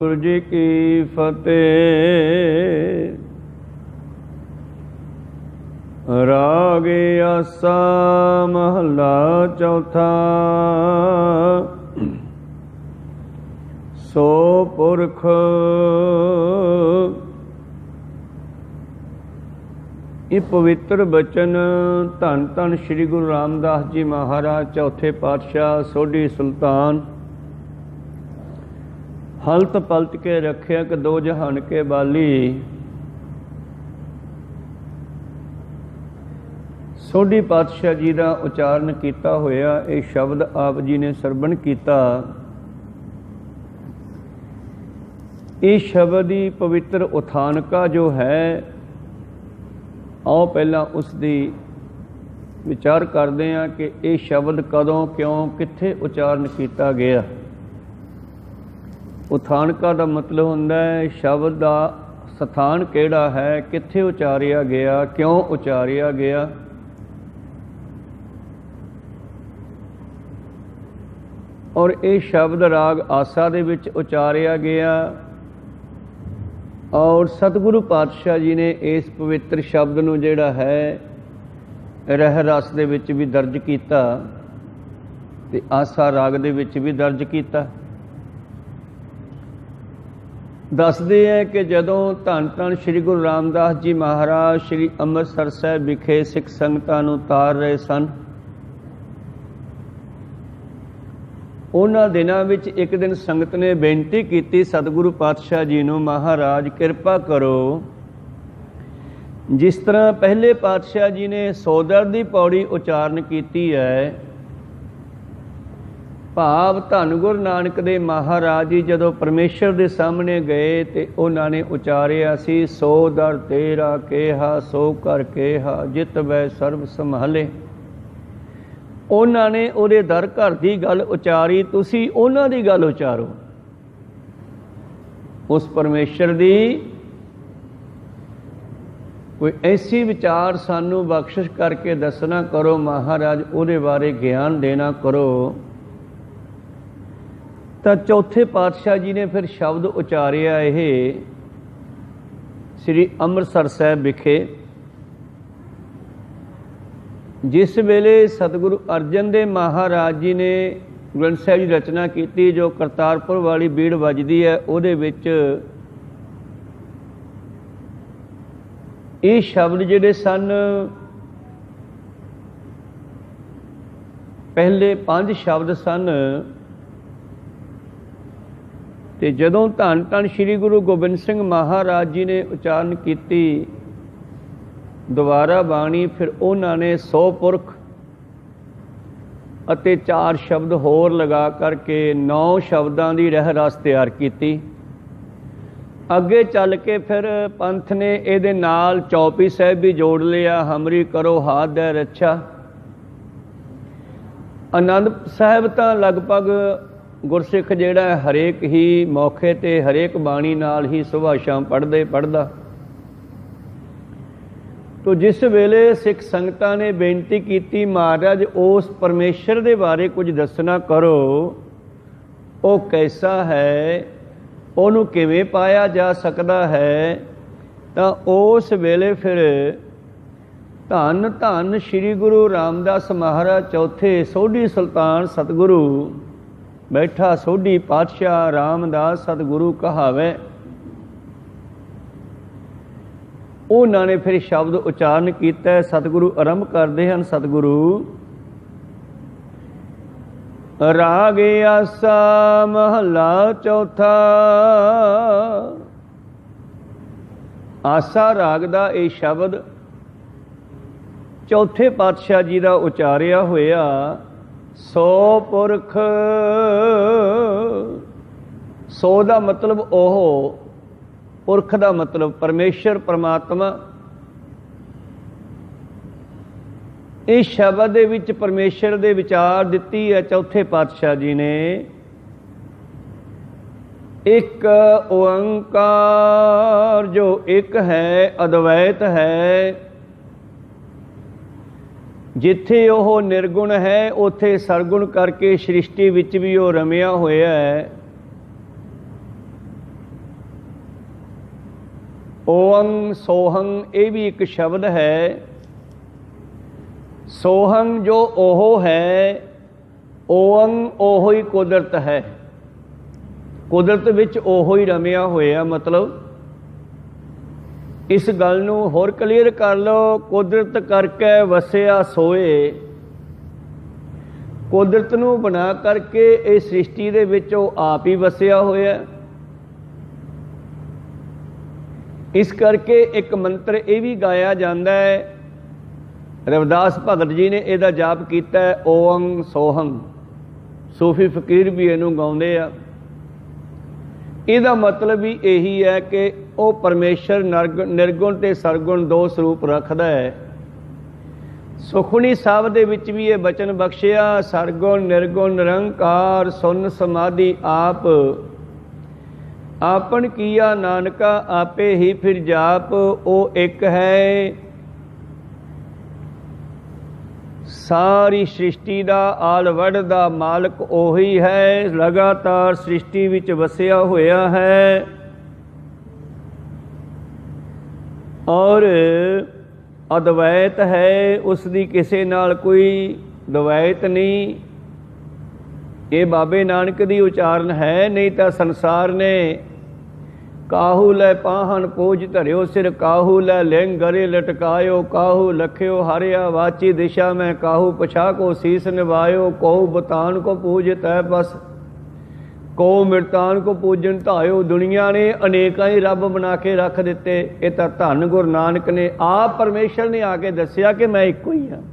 गुरु जी की फतेह। राग आसा महला चौथा। सो पुरख ये पवित्र बचन धन धन श्री गुरु रामदास जी महाराज चौथे पातशाह सोढ़ी सुल्तान। हलत पलट के रखियक दो जहान के बाली। सोढ़ी पातशाह जी का उचारण किया होया ये शब्द आप जी ने सरवण किया। ये शब्द ही पवित्र उथानका जो है, आओ पहला उसकी विचार करते हैं कि ये शब्द कदों क्यों कित्थे उचारण किया गया। उथानका का मतलब होंदा है शब्द का स्थान केड़ा है, कित्थे उचारिया गया, क्यों उचारिया गया। और ये शब्द राग आसा दे विच उचारिया गया और सतगुरु पातशाह जी ने इस पवित्र शब्द नूं जिहड़ा है रह रस दे विच भी दर्ज किया ते आसा राग दे विच भी दर्ज किया। दसदे हैं कि जदों धन धन श्री गुरु रामदास जी महाराज श्री ਅੰਮ੍ਰਿਤਸਰ ਸਾਹਿਬ विखे सिख संगतां नूं तार रहे सन, उन्हां दिनां विच एक दिन संगत ने बेनती की सतगुरु पातशाह जी नूं, महाराज किरपा करो जिस तरह पहले पातशाह जी ने सोदर दी पौड़ी उचारण की है, भाव धन गुरु नानक दे महाराज जी जदों परमेश्वर दे सामने गए तो उन्होंने उचारिया सी, सो दर तेरा केहा सो कर केहा जित वै सर्व संभाले। उन्होंने उहदे दर घर की गल उचारी, तुसी उन्हां दी गल उचारो। उस परमेश्वर दी कोई ऐसी विचार सानू बख्शिश करके दसना करो, महाराज उहदे बारे ज्ञान देना करो। तो चौथे पातशाह जी ने फिर शब्द उचारिया यह श्री ਅੰਮ੍ਰਿਤਸਰ साहब विखे। जिस वेले सतगुरु अर्जन देव महाराज जी ने ग्रंथ साहिब की रचना की, जो करतारपुर वाली बीड़ वजदी है, उहदे विच ये शब्द जिहड़े सन पहले 5 शब्द सन। ते जदों धन धन श्री गुरु गोबिंद सिंह महाराज जी ने उचारण की दोबारा बाणी, फिर उन्होंने 100 पुरख अते 4 शब्द होर लगा करके 9 शब्दां दी रह रस तैयार की। अगे चल के फिर पंथ ने इहदे नाल चौपी साहिब भी जोड़ लिया, हमरी करो हाथ दे रक्षा। आनंद साहिब तां लगभग गुरसिख जिहड़ा हरेक ही मौके ते हरेक बाणी नाल ही सुबह शाम पढ़दा। तो जिस वेले सिख संगतां ने बेनती की, महाराज उस परमेश्वर दे बारे कुछ दसना करो, वो कैसा है, उहनूं किवें पाया जा सकदा है। तो उस वेले फिर धन धन श्री गुरु रामदास महाराज चौथे सोढ़ी सुल्तान सतगुरु बैठा सोढ़ी पातशाह रामदास सतगुरु कहावे। उन्होंने फिर शब्द उचारण किया। सतगुरु आरंभ करते हैं, सतगुरु राग आसा महला चौथा। आसा राग दा ये शब्द चौथे पातशाह जी का उचारिया होया। सो पुरख, सो का मतलब ओह, पुरख का मतलब परमेश्वर परमात्मा। इस शब्द दे विच परमेश्वर दे विचार दिती है चौथे पातशाह जी ने। एक ओंकार जो एक है, अद्वैत है। जिथे वह निर्गुण है उथे सरगुण करके सृष्टि विच भी वो रमिया होया है। ओहं सोहं ये भी एक शब्द है। सोहं जो ओहो है, ओहं ओहो ही कुदरत है। कुदरत विच ओहो ही रमिया होया। मतलब इस गल नूं होर क्लीयर कर लो। कुदरत करके वसिया सोए। कुदरत नूं बना करके इस सृष्टि दे विच ओह आप ही वसिया होया। इस करके एक मंत्र ये भी गाया जाता है। रविदास भगत जी ने इहदा जाप किया है, ओहं सोहं। सूफी फकीर भी इहनूं गाउंदे आ। इहदा मतलब भी यही है कि वह परमेश्वर निर्गुण ते सरगुण दो स्वरूप रखदा है। सुखमनी साहब दे विच भी ये बचन बख्शिया, सरगुण निर्गुण निरंकार सुन समाधि आप। आपन किया नानका आपे ही फिर जाप। ओ एक है। सारी सृष्टि का आलवड़ का मालक ओही है। लगातार सृष्टि विच वसिया होया है और अद्वैत है। उसकी किसी नाल कोई द्वैत नहीं। ये बाबे नानक दी उचारण है। नहीं तो संसार ने काहू लै पाहन पूज धरियो सिर, काहू लै लिंग गरे लटकायो, काहू लख्यो हारिया वाची दिशा में, काहू पछा को शीस निभायो, कहू बतान को पूज तय बस, को मृतान को पूजन धायो। दुनिया ने अनेक ही रब बना के रख दिते। ये तो धन गुरु नानक ने आप परमेश्वर ने आके दसिया कि मैं इको ही हाँ।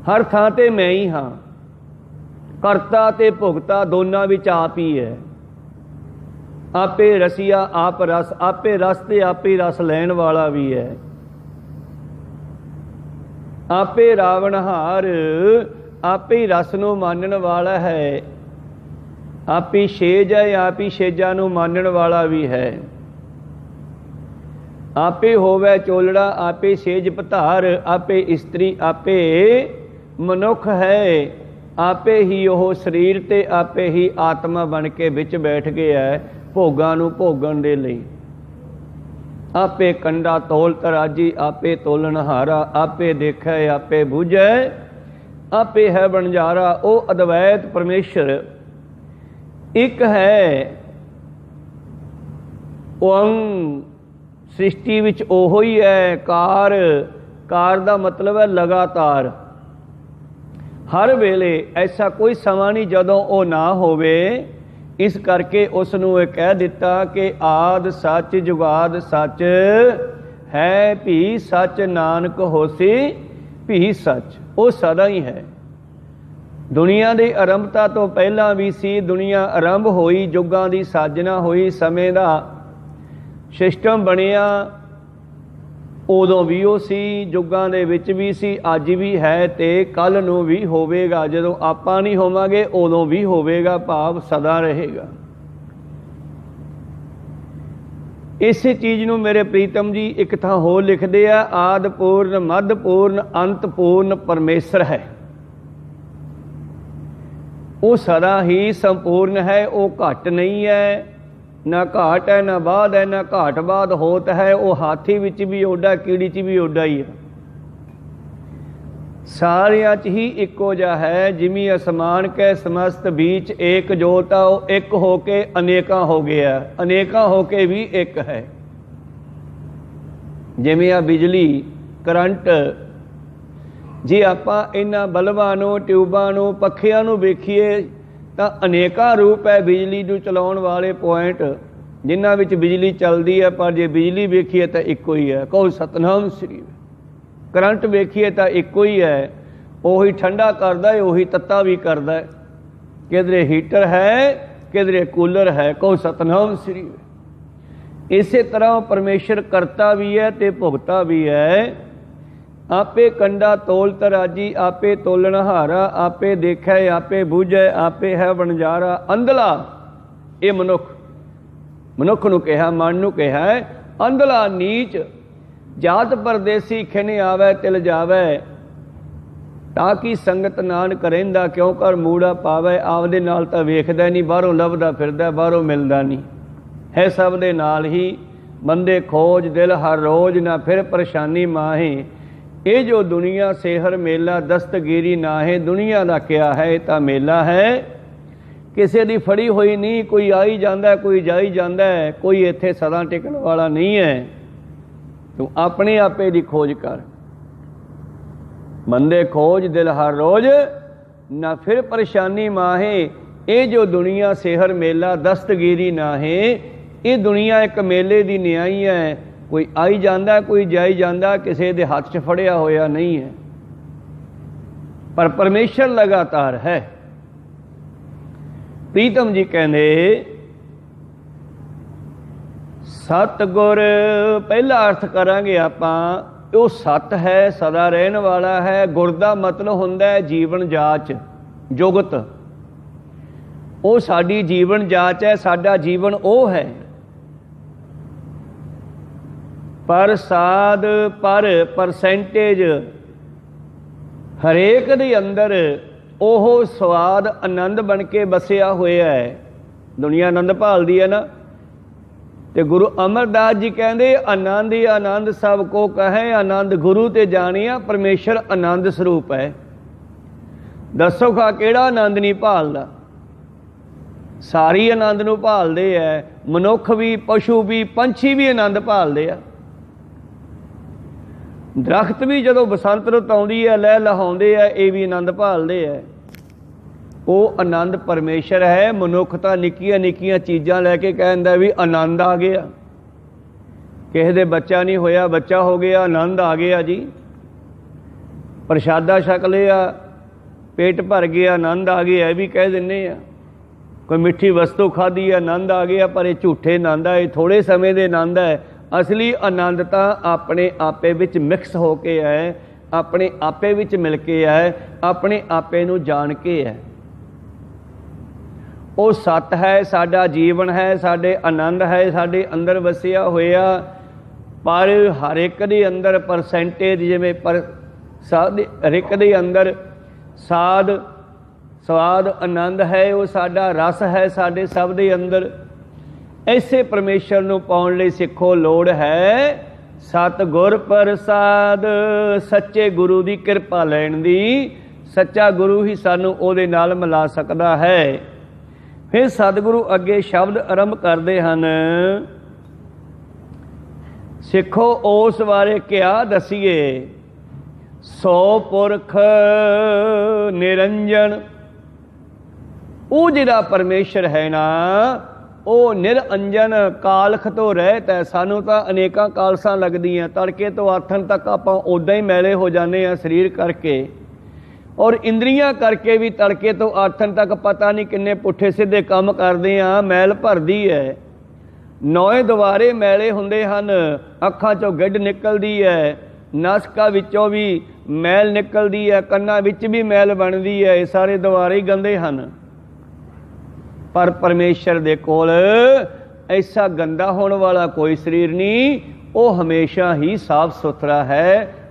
हर थां ते मैं ही हाँ। करता ते भुगता दोनों विच आप ही है। आपे रसिया आप रस, आपे रस ते आपे रस लैण वाला भी है। आपे रावणहार, आपे रस नूं मानण वाला है। आपी छेज है, आप ही छेजा नूं मानण वाला भी है। आपे होवे चोलड़ा, आपे छेज पधार, आपे इस्त्री, आपे मनुख है। आपे ही ओह शरीर ते आपे ही आत्मा बन के विच बैठ गया है भोगां नूं भोगण दे लई। आपे कंडा तोल तराजी, आपे तोलनहारा, आपे देखै आपे बूझै, आपे है बनजारा। ओ अद्वैत परमेश्वर एक है। ओं सृष्टि विच ओहो ही है। कार, कार दा मतलब है लगातार। हर वेले ऐसा कोई समा नहीं जदों वो ना होवे। इस करके उसनूं ये कह दिता कि आद सच जुगाद सच है, भी सच नानक होसी भी सच। वो सदा ही है। दुनिया की आरंभता तो पहला भी सी। दुनिया आरंभ होई, जुगां की साजना होई, समय का सिस्टम बनिया, उदों भी वो सी, जुगां दे विच भी सी, अज भी है ते कल नूं भी होवेगा। जदों आपां नहीं होवांगे उदों भी होवेगा, भाव सदा रहेगा। इसे चीज़ नूं मेरे प्रीतम जी एक थां होर लिखदे आ, आद पूर्ण मध पूर्ण अंत पूर्ण परमेश्वर है। वो सदा ही संपूर्ण है। वो घट नहीं है, ना घाट है ना बाद है, ना घाट बाद होत है। वो हाथी विच भी ओडा, कीड़ी च भी ओडा ही है। सारियां च ही इको जा है। जिमी आसमान के समस्त बीच एक जोता, एक होके अनेका हो गया, अनेका होके भी एक है। जिमें आ बिजली करंट, जे आपां इन्हां बल्बां नूं ट्यूबां नूं पੱਖਿਆਂ नूं वेखीए तो अनेका रूप है बिजली नूं चलाउण वाले पॉइंट जिन्हां विच बिजली चलदी है। पर जे बिजली वेखीए तो इको ही है। कहो सतनाम श्री। करंट वेखीए तो इको ही है। उही ठंडा करदा है, उही तत्ता भी करदा है। किधरे हीटर है, किधरे कूलर है। कहो सतनाम श्री। इसे तरह परमेश्वर करता भी है ते भुगता भी है। आपे कंडा तोल तराजी, आपे तोलनहारा, आपे देखै आपे बूझै, आपे है बनजारा। अंधला ये मनुख, मनुख नूं कहा, मन नूं कहा है। अंधला नीच जात परदेसी खिन आवे तिल जावे, ताकि संगत नानक रहिंदा क्यों कर मूड़ा पावे। आपदे नाल तां वेखदा नहीं, बाहरों लभदा फिरदा, बाहरों मिलदा नहीं है। सब दे नाल ही बंदे खोज दिल हर रोज, ना फिर परेशानी माहे। ये जो दुनिया सेहर मेला दस्तगीरी नाहे। दुनिया का क्या है, ये तो मेला है, किसी की फड़ी हुई नहीं। कोई आई जाता, कोई जाई जाता है, कोई इत्थे सदा टिकण वाला नहीं है। तू अपने आपे की खोज कर। बंदे खोज दिल हर रोज, ना फिर परेशानी माहे। ये जो दुनिया सेहर मेला दस्तगीरी नाहे। ये दुनिया एक मेले की न्याई है। कोई आई जाता, कोई जाई जाता, किसी के हाथ च फड़िया होया नहीं है, पर परमेश्वर लगातार है। प्रीतम जी कहते सतगुर पहला अर्थ करांगे आपां, वो सत है, सदा रहन वाला है। गुर दा मतलब हुंदा है जीवन जाच, जुगत। वो साडी जीवन जाच है, साडा जीवन वो है। पर साध पर परसेंटेज हरेक दे अंदर ओह स्वाद आनंद बन के बसिया होया है। दुनिया आनंद भालदी है ना, ते गुरु अमरदास जी कहते आनंद ही आनंद सब को कहे, आनंद गुरु ते जानिया। परमेश्वर आनंद स्वरूप है। दसो खा केड़ा आनंद नहीं भालदा। सारी आनंद नूं भालदे है। मनुख भी, पशु भी, पंछी भी आनंद भालदे आ। दरख्त भी जदों बसंत रुत आउंदी है लह लहाउंदे है, ये भी आनंद भालदे है। वो आनंद परमेश्वर है। मनुख तां निक्कियां निक्कियां चीज़ां लैके कहंदा भी आनंद आ गया। किसी दे बच्चा नहीं होया, बच्चा हो गया, आनंद आ गया जी। प्रशादा छक लिया, पेट भर गया, आनंद आ गया, भी कह दिंदे आ। कोई मिठी वस्तु खाधी, आनंद आ गया। पर ये झूठे आनंद है, थोड़े समय के आनंद है। असली आनंद तो अपने आपे विच मिक्स होके है, अपने आपे विच मिल के है, अपने आपे नूं जान के है। वो सत है, साडा जीवन है, साडे आनंद है, साडे अंदर वसिया होया। पर हर एक दे अंदर परसेंटेज जिवें पर हर एक दे अंदर साध स्वाद आनंद है, वो साडा रस है साडे सब दे अंदर। ऐसे परमेश्वर नूं पाउण लई सिखो लोड़ है सतगुर प्रसाद, सच्चे गुरु की कृपा लैण दी। सच्चा गुरु ही सानूं उहदे नाल मिला सकदा है। फिर सतगुरु अगे शब्द आरंभ करते हैं, सिखो उस बारे क्या दसीए, सो पुरख निरंजन। वो जिहड़ा परमेश्वर है ना, वो निरंजन कालख तो रहत है। सानू तो अनेकां कालसां लगदियां, तड़के तो आथन तक आपां उदां ही मैले हो जाने आ शरीर करके, और इंद्रियां करके भी तड़के तो आथन तक पता नहीं किन्ने पुठे सीधे काम करदे आ। मैल भरदी है, नौए दुआरे मैले हुंदे हन। अखां चों गिड्ड निकलदी है, नासका विचों भी मैल निकलदी है, कन्नां विच भी मैल बनदी है। सारे दुआरे ही गंदे हन। पर परमेश्वर दे कोल ऐसा गंदा होने वाला कोई शरीर नहीं। वो हमेशा ही साफ सुथरा है,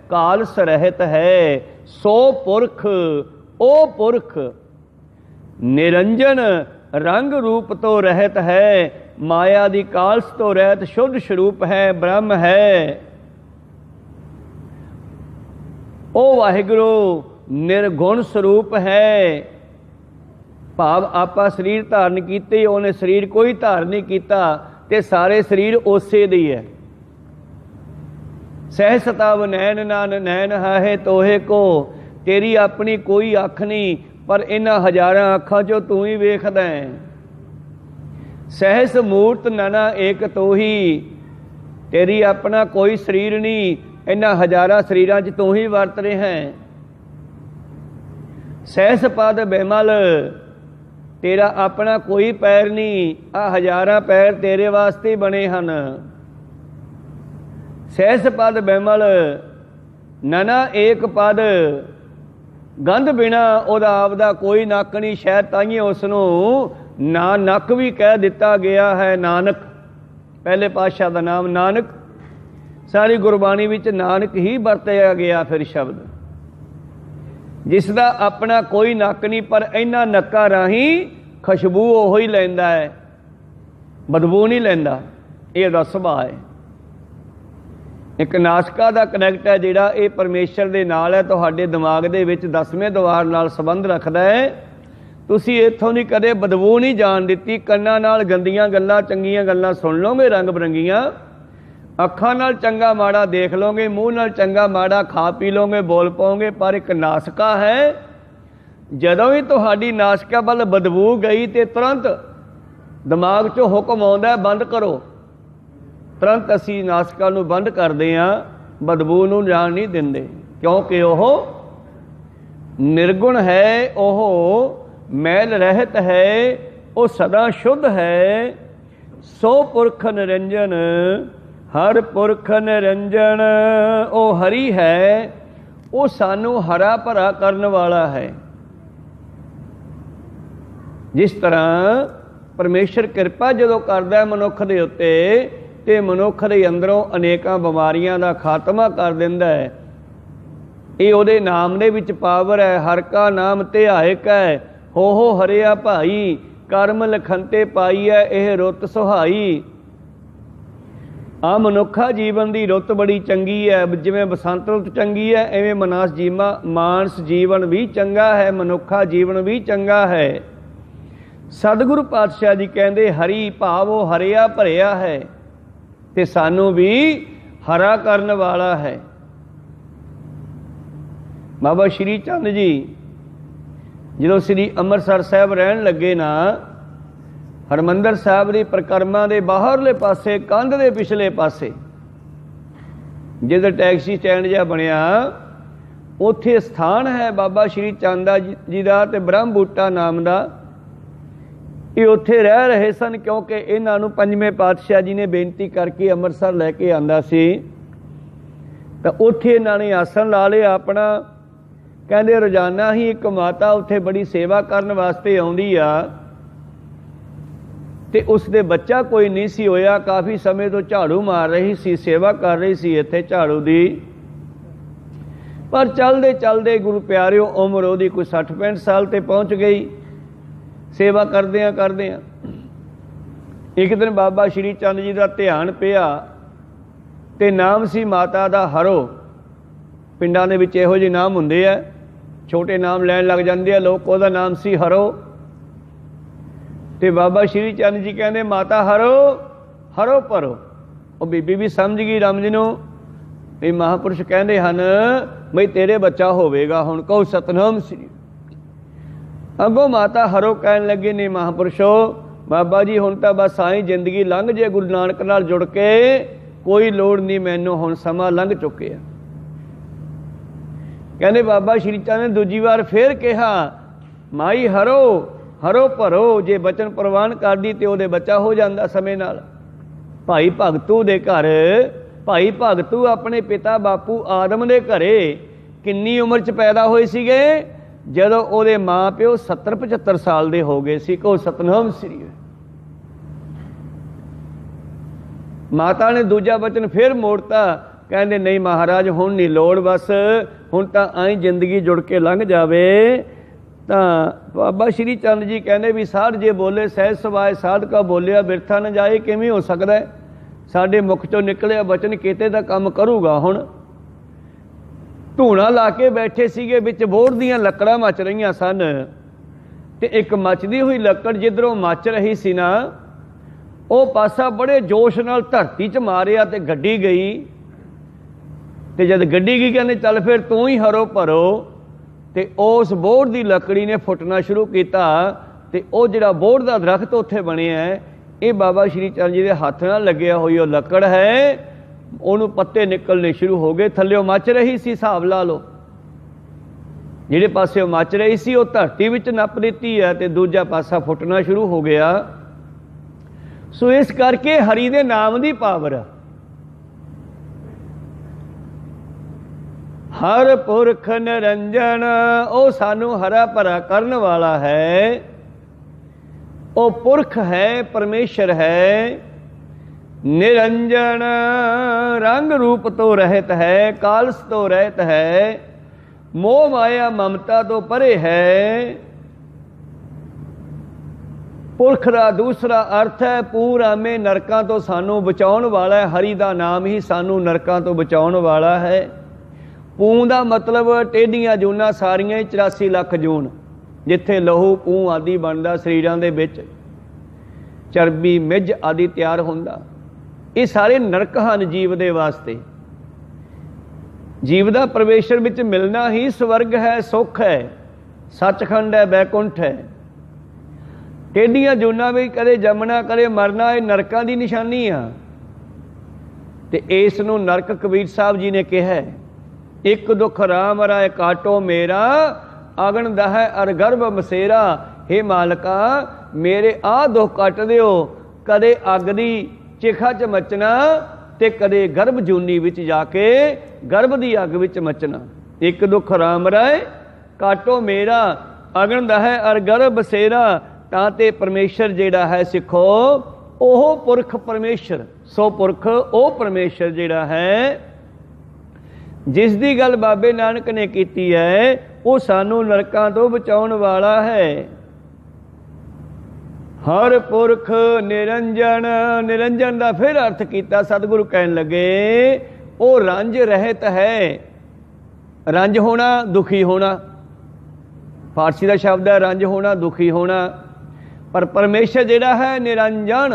काल सरहित है। सो पुरख, ओ पुरख निरंजन, रंग रूप तो रहत है, माया दी कालस तो रहत, शुद्ध स्वरूप है, ब्रह्म है। ओ वाहिगुरु निर्गुण स्वरूप है। भाव आपा शरीर धारण कीते, उन्हें शरीर कोई धारण नहीं किया, ते सारे शरीर उसे दी है। सहस तब नैन नान नैन है तोहे को, तेरी अपनी कोई अख नहीं, पर इन्हां हजारां अखां चों तू ही वेखदा है। सहस मूर्त नना एक तो ही, तेरी अपना कोई शरीर नहीं, इन्हां हजारां शरीरां च तू ही वरत रहा है। सहस पद बेमल, तेरा अपना कोई पैर नहीं, आ हजारां पैर तेरे वास्ते बने हैं। सहस पद बेमल नना एक पद, गंध बिना उहदा आपदा कोई नक नहीं। शायद ताइयों उसनूं ना नक भी कह दिता गया है। नानक पहले पातशाह का नाम नानक, सारी गुरबाणी विच नानक ही वरतिया गया। फिर शब्द जिसका अपना कोई नक नहीं, पर इन्हां नक्कां राहीं खुशबू ओही लैंदा है, बदबू नहीं लैंदा। ये दा सुभाअ है। एक नासका का कनैक्ट है जिहड़ा ये परमेश्वर दे नाल है, तुहाडे दिमाग दे विच 10वें द्वार नाल संबंध रखदा है। तुसीं इत्थों दी कदे बदबू नहीं जाण दित्ती। कन्नां नाल गंदियां गल्लां चंगियां गल्लां सुन लोगे रंग बरंगियां, अखां नाल चंगा माड़ा देख लोगे, मूँह नाल चंगा माड़ा खा पी लोगे, बोल पाओगे। पर एक नासका है, जदों ही तुहाडी नासका वल बदबू गई तो तुरंत दिमाग चों हुक्म आउंदा है बंद करो। तुरंत असीं नासका नूं बंद करदे हां, बदबू नूं जाण नहीं दिंदे, क्योंकि ओह निर्गुण है, ओह मैल रहत है, वो सदा शुद्ध है। सो पुरख निरंजन, हर पुरख निरंजन, ओ हरि है, वो सानू हरा भरा करन वाला है। जिस तरह परमेश्वर कृपा जदों करदा है मनुख दे उत्ते, ते मनुख दे अंदरों अनेकां बीमारियां दा खात्मा कर दिंदा है। ये उहदे नाम दे विच पावर है। हर का नाम धियाइक है, हो हरिया भाई, करम लखंते पाई है, यह रुत सुहाई। आ मनुखा जीवन की रुत बड़ी चंगी है, जिवें बसंत रुत चंगी है, इवें मानस जीवन भी चंगा है, मनुखा जीवन भी चंगा है। सतगुरु पातशाह जी कहते हरि भावो हरिया भरिया है, ते सानू भी हरा करन वाला है। बाबा श्री चंद जी जो श्री अमृतसर साहब रहन लगे ना, हरमंदर साहब की परिक्रमा के बाहरले पासे कंध के पिछले पासे जिधर टैक्सी स्टैंड जहा बनया, उत्थे स्थान है बाबा श्री चंदा जी का ते ब्रह्म बूटा नाम का। ये उत्थे रह रहे सन क्योंकि इन्हों पंजवें पातशाह जी ने बेनती करके अमृतसर लैके आंदा सी। तो उत्थे इन्होंने आसन ला लिया अपना। कहते रोजाना ही एक माता उत्थे बड़ी सेवा करने वास्ते आउंदी आ, ते उसदे बच्चा कोई नहीं सी होया। काफ़ी समय तो झाड़ू मार रही सी, सेवा कर रही सी इत्थे झाड़ू दी। पर चलदे चलदे गुरु प्यारिओ उम्र उहदी कोई 60-65 साल ते पहुँच गई। सेवा करदियां करदियां एक दिन बाबा श्री चंद जी का ध्यान पिया, ते नाम सी माता दा हरो। पिंडां दे विच इहो जिहे नाम हुंदे आ, छोटे नाम लैण लग जांदे आ लोग। उहदा नाम सी हरो। ते बाबा श्री चंद जी कहंदे माता हरो हरो भरो। वो बीबी भी समझ गई रमज नूं भी महापुरुष कहंदे हन बई तेरे बच्चा होवेगा, हुण कहो सतनाम श्री। अगों माता हरो कहन लगे नहीं महापुरुषो बाबा जी हुण तां बस आई जिंदगी लंघ जे, गुरु नानक नाल जुड़ के कोई लोड़ नहीं मैनू, हुण समा लंघ चुकिया। कहंदे बाबा श्री चंद ने दूजी बार फिर कहा माई हरो हरो भरो, जे बचन प्रवान करदी ते ओहदे बच्चा हो जांदा समय नाल। भाई भगतू दे घर, भाई भगतू अपने पिता बापू आदम दे घरे किन्नी उम्र च पैदा होए सीगे, जदों ओहदे माँ प्यो 70-75 साल दे हो गए सी। को सतनाम श्री। माता ने दूजा वचन फिर मोड़ता, कहंदे नहीं महाराज हुण नहीं लोड़, बस हुण तां आई जिंदगी जुड़ के लंघ जावे। तां बाबा श्री चंद जी कहंदे भी साध जे बोले सहज सवाय साध का बोलिया बिरथा न जाए, किवें हो सकदा है? साडे मुख चों निकलिया वचन किते दा काम करूगा। हुण धूणा ला के बैठे सीगे, विच बोर दीयां लकड़ां मच रहीआं सन, ते एक मचदी हुई लकड़ जिधरों मच रही सी ना, ਉਹ पासा बड़े जोश नाल धरती च मारिया ते गड्डी गई। ते जद गड्डी गई कहने चल फिर तू ही हरो भरो, ते उस बोड़ दी लकड़ी ने फुटना शुरू किया। ते ਉਹ ਜਿਹੜਾ बोड़ ਦਾ दरख्त उत्थे ਬਣਿਆ है, ये बाबा श्री चंद जी के हथ नाल लग्या हुई ਉਹ लकड़ है, ਉਹਨੂੰ पत्ते निकलने शुरू हो गए। थल्ले मच रही सी, हिसाब ला लो ਜਿਹੜੇ पासे मच रही सी ਉਹ धरती विच नप ਦਿੱਤੀ है, ते दूजा पासा फुटना शुरू हो गया। सो इस करके हरि दे नाम दी पावर, हर पुरख निरंजन, ओ सानू हरा भरा करन वाला है। ओ पुरख है, परमेश्वर है। निरंजन रंग रूप तो रहत है, कालस तो रहत है, मोह माया ममता तो परे है। पुरख का दूसरा अर्थ है पूरामे नरकां तो सानू बचाउण वाला है। हरि का नाम ही सानू नरकां तो बचाउण वाला है। पू का मतलब टेढ़ियां जूना सारियां 84 लाख जून, जिथे लहू पू आदि बनता शरीरां दे विच, चरबी मिज आदि तैयार होंदा। ये सारे नरक हन जीव दे वास्ते। जीव का परमेश्वर विच मिलना ही स्वर्ग है, सुख है, सचखंड है, बैकुंठ है। टेढ़ियां जूना भी कदे जमना कदे मरना, ये नरकां दी निशानी आ। ते इस नूं नरक कबीर साहब जी ने कहा है, एक दुख राम राय काटो मेरा, अगन दह अर गर्भ मसेरा। हे मालका मेरे आ दुख कट दिओ, कदे अग दी चिखा च मचना ते कदे गर्भ जूनी विच जाके गर्भ दी अग विच मचना। एक दुख राम राय काटो मेरा, अगन दह अर गर्भ बसेरा। तां ते परमेश्वर जिहड़ा है सिखो ओह पुरख परमेश्वर, सो पुरख ओह परमेश्वर जिहड़ा है जिस दी गल बाबे नानक ने कीती है, वो सानू नरकां तो बचाउण वाला है। हर पुरख निरंजन, निरंजन का फिर अर्थ किया सतगुरु कहन लगे वो रंज रहत है। रंज होना, दुखी होना, फारसी का शब्द है रंज होना, दुखी होना। पर परमेश्वर जिहड़ा है निरंजन,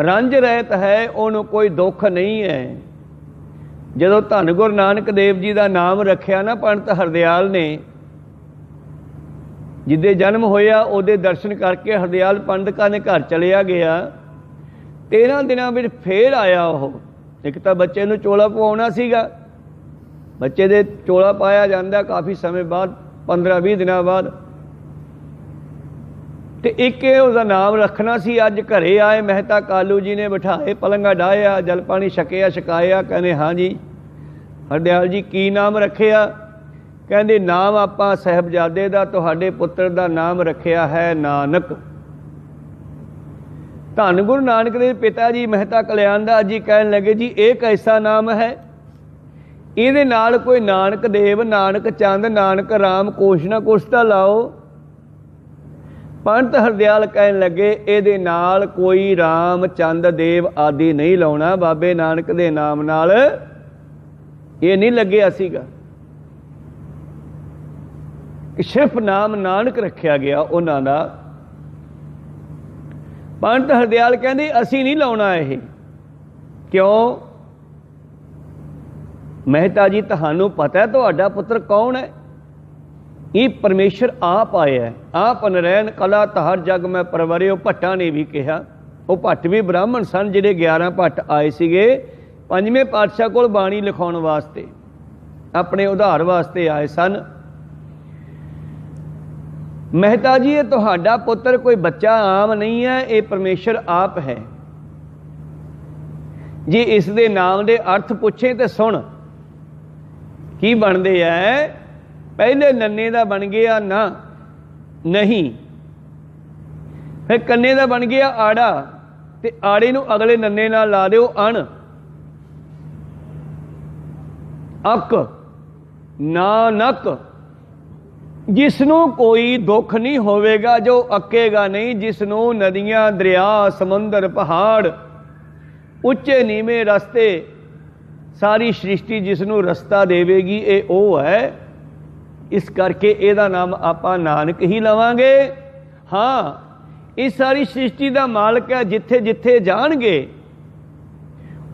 रंज रहत है, उन्होंने कोई दुख नहीं है। जदों धन गुरु नानक देव जी का नाम रखिया ना पंडित हरदयाल ने, जिदे जन्म होया उहदे दर्शन करके हरदयाल पंडितां ने घर चलिया गया। 13 दिनों में फिर आया। वह एक तो बच्चे नूं चोला पवाउणा सीगा, बच्चे दे चोला पाया जाता काफ़ी समय बाद, 15-20 दिनों बाद। तो एक उसका नाम रखना सी। अज घरे आए, मेहता कालू जी ने बिठाए, पलंगा डाया, जल पानी छकिया, छकाया। कहने हाँ जी हरदयाल जी की नाम रखिया? कहते नाम आपां साहिबजादे दा तुहाडे पुत्र दा नाम रखिया है नानक। धन गुरु नानक देव पिता जी मेहता कल्याण दास जी कहन लगे जी एक ऐसा नाम है, इहदे नाल कोई नानक देव, नानक चंद, नानक राम कुछ ना कुछ तो लाओ। पंडित हरदयाल कहन लगे इहदे नाल कोई राम चंद देव आदि नहीं लाउणा, बाबे नानक दे नाम नाल ये नहीं लग्गिया सीगा। सिर्फ नाम नानक रखिया गया उन्हां दा। पंडित हरदयाल कहंदे असीं नहीं लाउणा ये। क्यों? मेहता जी तुहानूं पता है तुहाडा पुत्र कौन है? ये परमेश्वर आप आया है। आप नरैन कला तहर जग में परवरिओ। भट्टा ने भी कहा, वो भट्ट भी ब्राह्मण सन जिहड़े 11 भट्ट आए सीगे पंजवें पातशाह कोल बाणी लिखाउण वास्ते, अपने उधार वास्ते आए सन। मेहता जी ये तुहाडा पुत्र कोई बच्चा आम नहीं है, ये परमेश्वर आप है। जी इस दे नाम दे अर्थ पूछे तो सुन की बनते है। पहले नन्ने का बन गया ना नहीं, फिर कन्ने का बन गया आड़ा, ते आड़े नूं अगले नन्ने नाल ला दिओ अण। अक नानक, जिसनों कोई दुख नहीं होवेगा, जो अकेगा नहीं, जिसनों नदियां दरिया समुंदर पहाड़ उच्चे नीवे रस्ते सारी सृष्टि जिसनों रस्ता देवेगी, ये वो है। इस करके इहदा नाम आपां नानक ही लवांगे। हाँ इस सारी सृष्टि का मालक है, जिथे जिथे जाणगे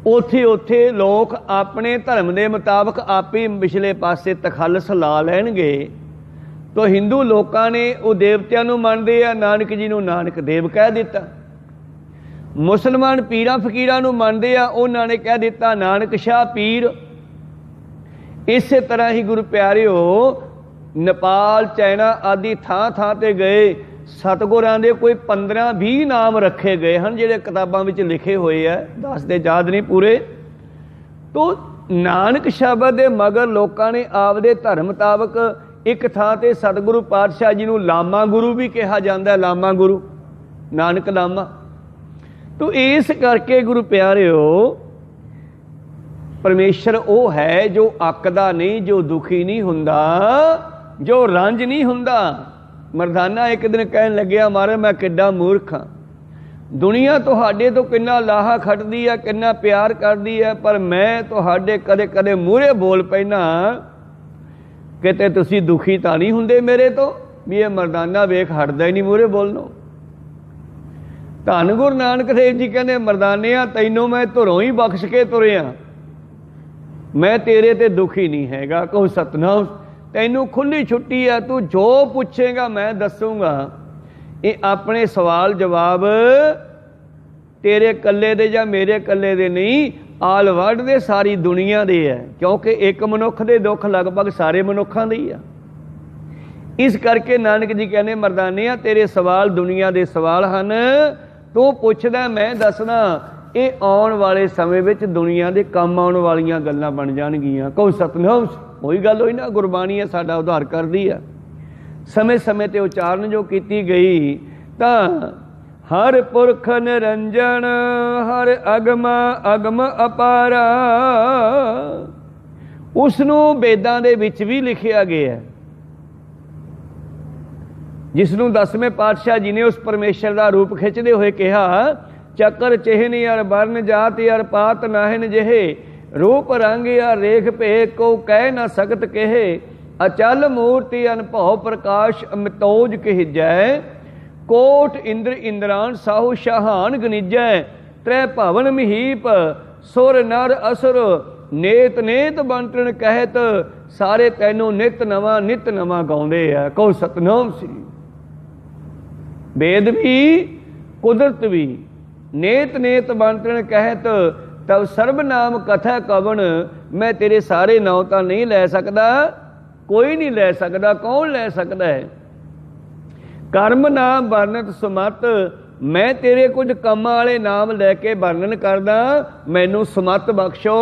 उथे उथे लोग अपने धर्म के मुताबक आप ही पिछले पासे तखलस ला लैणगे। तो हिंदू लोगों ने वो देवतियां नूं मनदे आ, नानक जी नूं नानक देव कह दिता। मुसलमान पीरां फकीरां नूं मनदे आ, उन्हां ने कह दिता नानक शाह पीर। इस तरह ही गुरु प्यारिओ नेपाल चाइना आदि थां थां ते गए, सतगुरां दे कोई 15-20 नाम रखे गए हैं जिहड़े किताबां विच लिखे हुए है, 10 दे याद नहीं पूरे। तो नानक शब्द दे मगर लोकां ने आपदे धर्म मुताबक एक थां ते सतगुरु पातशाह जी नूं लामा गुरु भी कहा जाता है, लामा गुरु नानक लामा। तो इस करके गुरु प्यारिओ परमेश्वर वो है जो अकदा नहीं, जो दुखी नहीं हुंदा, जो रंज नहीं हुंदा। मरदाना एक दिन कहन लग्या, महाराज मैं किड्डा मूर्ख हाँ, दुनिया तुहाडे तो किन्ना लाहा खटदी है, किन्ना प्यार करदी है, पर मैं तुहाडे कदे कदे मूहरे बोल पैना, किते तुसी दुखी तां नहीं हुंदे मेरे तो भी ये मरदाना वेख हटदा ही नहीं मूहरे बोलनों। धन गुरु नानक देव जी कहते मरदानिया तैनों मैं धुरों ही बख्श के तुरिया, मैं तेरे ते दुखी नहीं हैगा। कहो सतनाम, तैनू खुली छुट्टी है, तू जो पूछेगा मैं दसूंगा। ये अपने सवाल जवाब तेरे कल्ले दे या मेरे कल्ले दे नहीं, आल वर्ल्ड दे सारी दुनिया दे है, क्योंकि एक मनुख दे दुख लगभग सारे मनुखों दे ही है। इस करके नानक जी कहने मरदानिया तेरे सवाल दुनिया दे सवाल हैं, तू पुछदा मैं दसना, ये आने वाले समय में दुनिया के काम आने वालियां गल्लां बन जाणगियां। कहो सतनाम, वही गल हुई ना, गुरबाणी है साडा उद्धार करदी है। समय समय ते उचारण जो की गई तां हर पुरख निरंजन, हर अगम अगम अपारा, उसनूं वेदां दे विच भी लिखिया गया है, जिसनूं 10वें पातशाह जी ने उस परमेश्वर का रूप खिंचते हुए कहा, चक्कर चिहन यार बरन जात यार पात नाहन जेहे, रूप रंग या रेख भे को कह न सकत कहे, अचल मूर्ति अनभव प्रकाश अमितोज कहिजै, कोट इंद्र इंद्रान साहु शाहान गनिजै, त्रै भवन महीप सुर नर असुर, नेत नेत बंटन कहत, सारे तैनों नित नवा गाउंदे है। कहो सतनाम श्री, वेद भी कुदरत भी, नेत नेत बंटन कहत, तब सर्वनाम कथा कवन, मैं तेरे सारे नाम तो नहीं लै सकता, कोई नहीं लै सकता, कौन लै सकता है। कर्म नाम वर्णत सुमत, मैं तेरे कुछ काम वाले नाम लैके वर्णन करदा, मैनू सुमत बख्शो,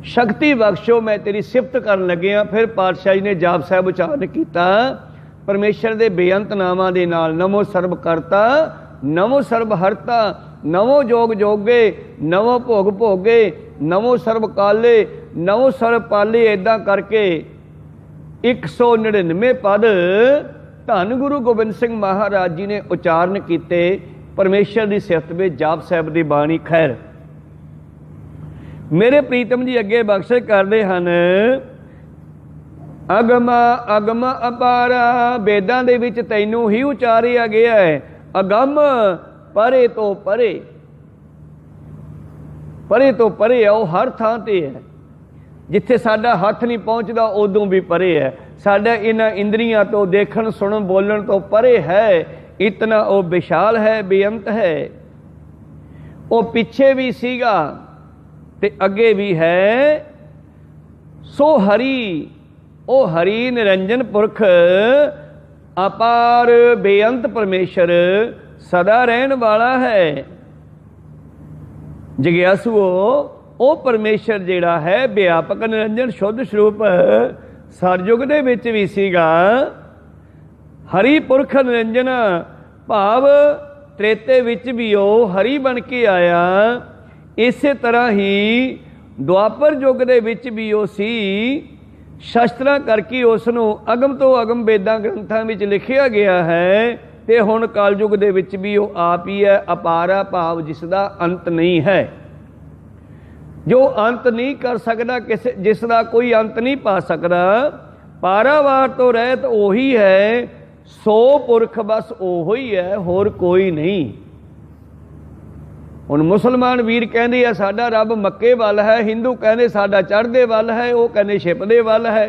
शक्ति बख्शो, मैं तेरी सिफत करन लग्या। फिर पातशाह जी ने जाप साहब उचारण किया परमेश्वर के बेअंत नामां दे नाल, नमो सर्ब करता, नमो सर्ब हरता, नवो जोग जोगे, नवो भोग भोगे, नवो सर्ब काले, नवो सर्ब पाले, इदा करके 199 पद धन गुरु गोबिंद सिंह महाराज जी ने उचारण किए परमेश्वर की सिफत में जाप साहब की बाणी। खैर मेरे प्रीतम जी अगे बख्शिश करते हैं, अगम अगम अपारा, वेदां दे विच तैनू ही उचारिया गया है, अगम परे तो परे, परे तो परे है, वो हर थां ते है, जिथे साडा हथ नहीं पहुँचता उदों भी परे है, साडा इन्हां इंद्रियां तो देखण सुनन बोलण तो परे है, इतना वो विशाल है, बेअंत है। वो पिछे भी सीगा ते अगे भी है, सो हरि, ओ हरि निरंजन पुरख, अपार बेअंत परमेश्वर सदा रहन वाला है। जिग्यासुओ, ओ परमेश्वर जिहड़ा है व्यापक निरंजन शुद्ध स्वरूप सरयुग दे विच भी सीगा, हरि पुरख निरंजन भाव त्रेते विच भी ओ हरि बन के आया। इसे तरह ही द्वापर युग दे विच भी ओ सी, शस्त्रां करके उसनूं अगम तो अगम वेदां ग्रंथां विच लिखिया गया है, ते हुण कलयुग दे विच भी ओ आप ही है, अपारा भाव जिसदा अंत नहीं है, जो अंत नहीं कर सकता, किस जिसका कोई अंत नहीं पा सकता। पारावार तो रहत ओही है, सो पुरख बस ओहो ही है, होर कोई नहीं। हुण मुसलमान वीर कहते हैं साडा रब मक्के वल है, हिंदू कहते साडा चढ़दे वल है, वो कहते छिपदे वल है,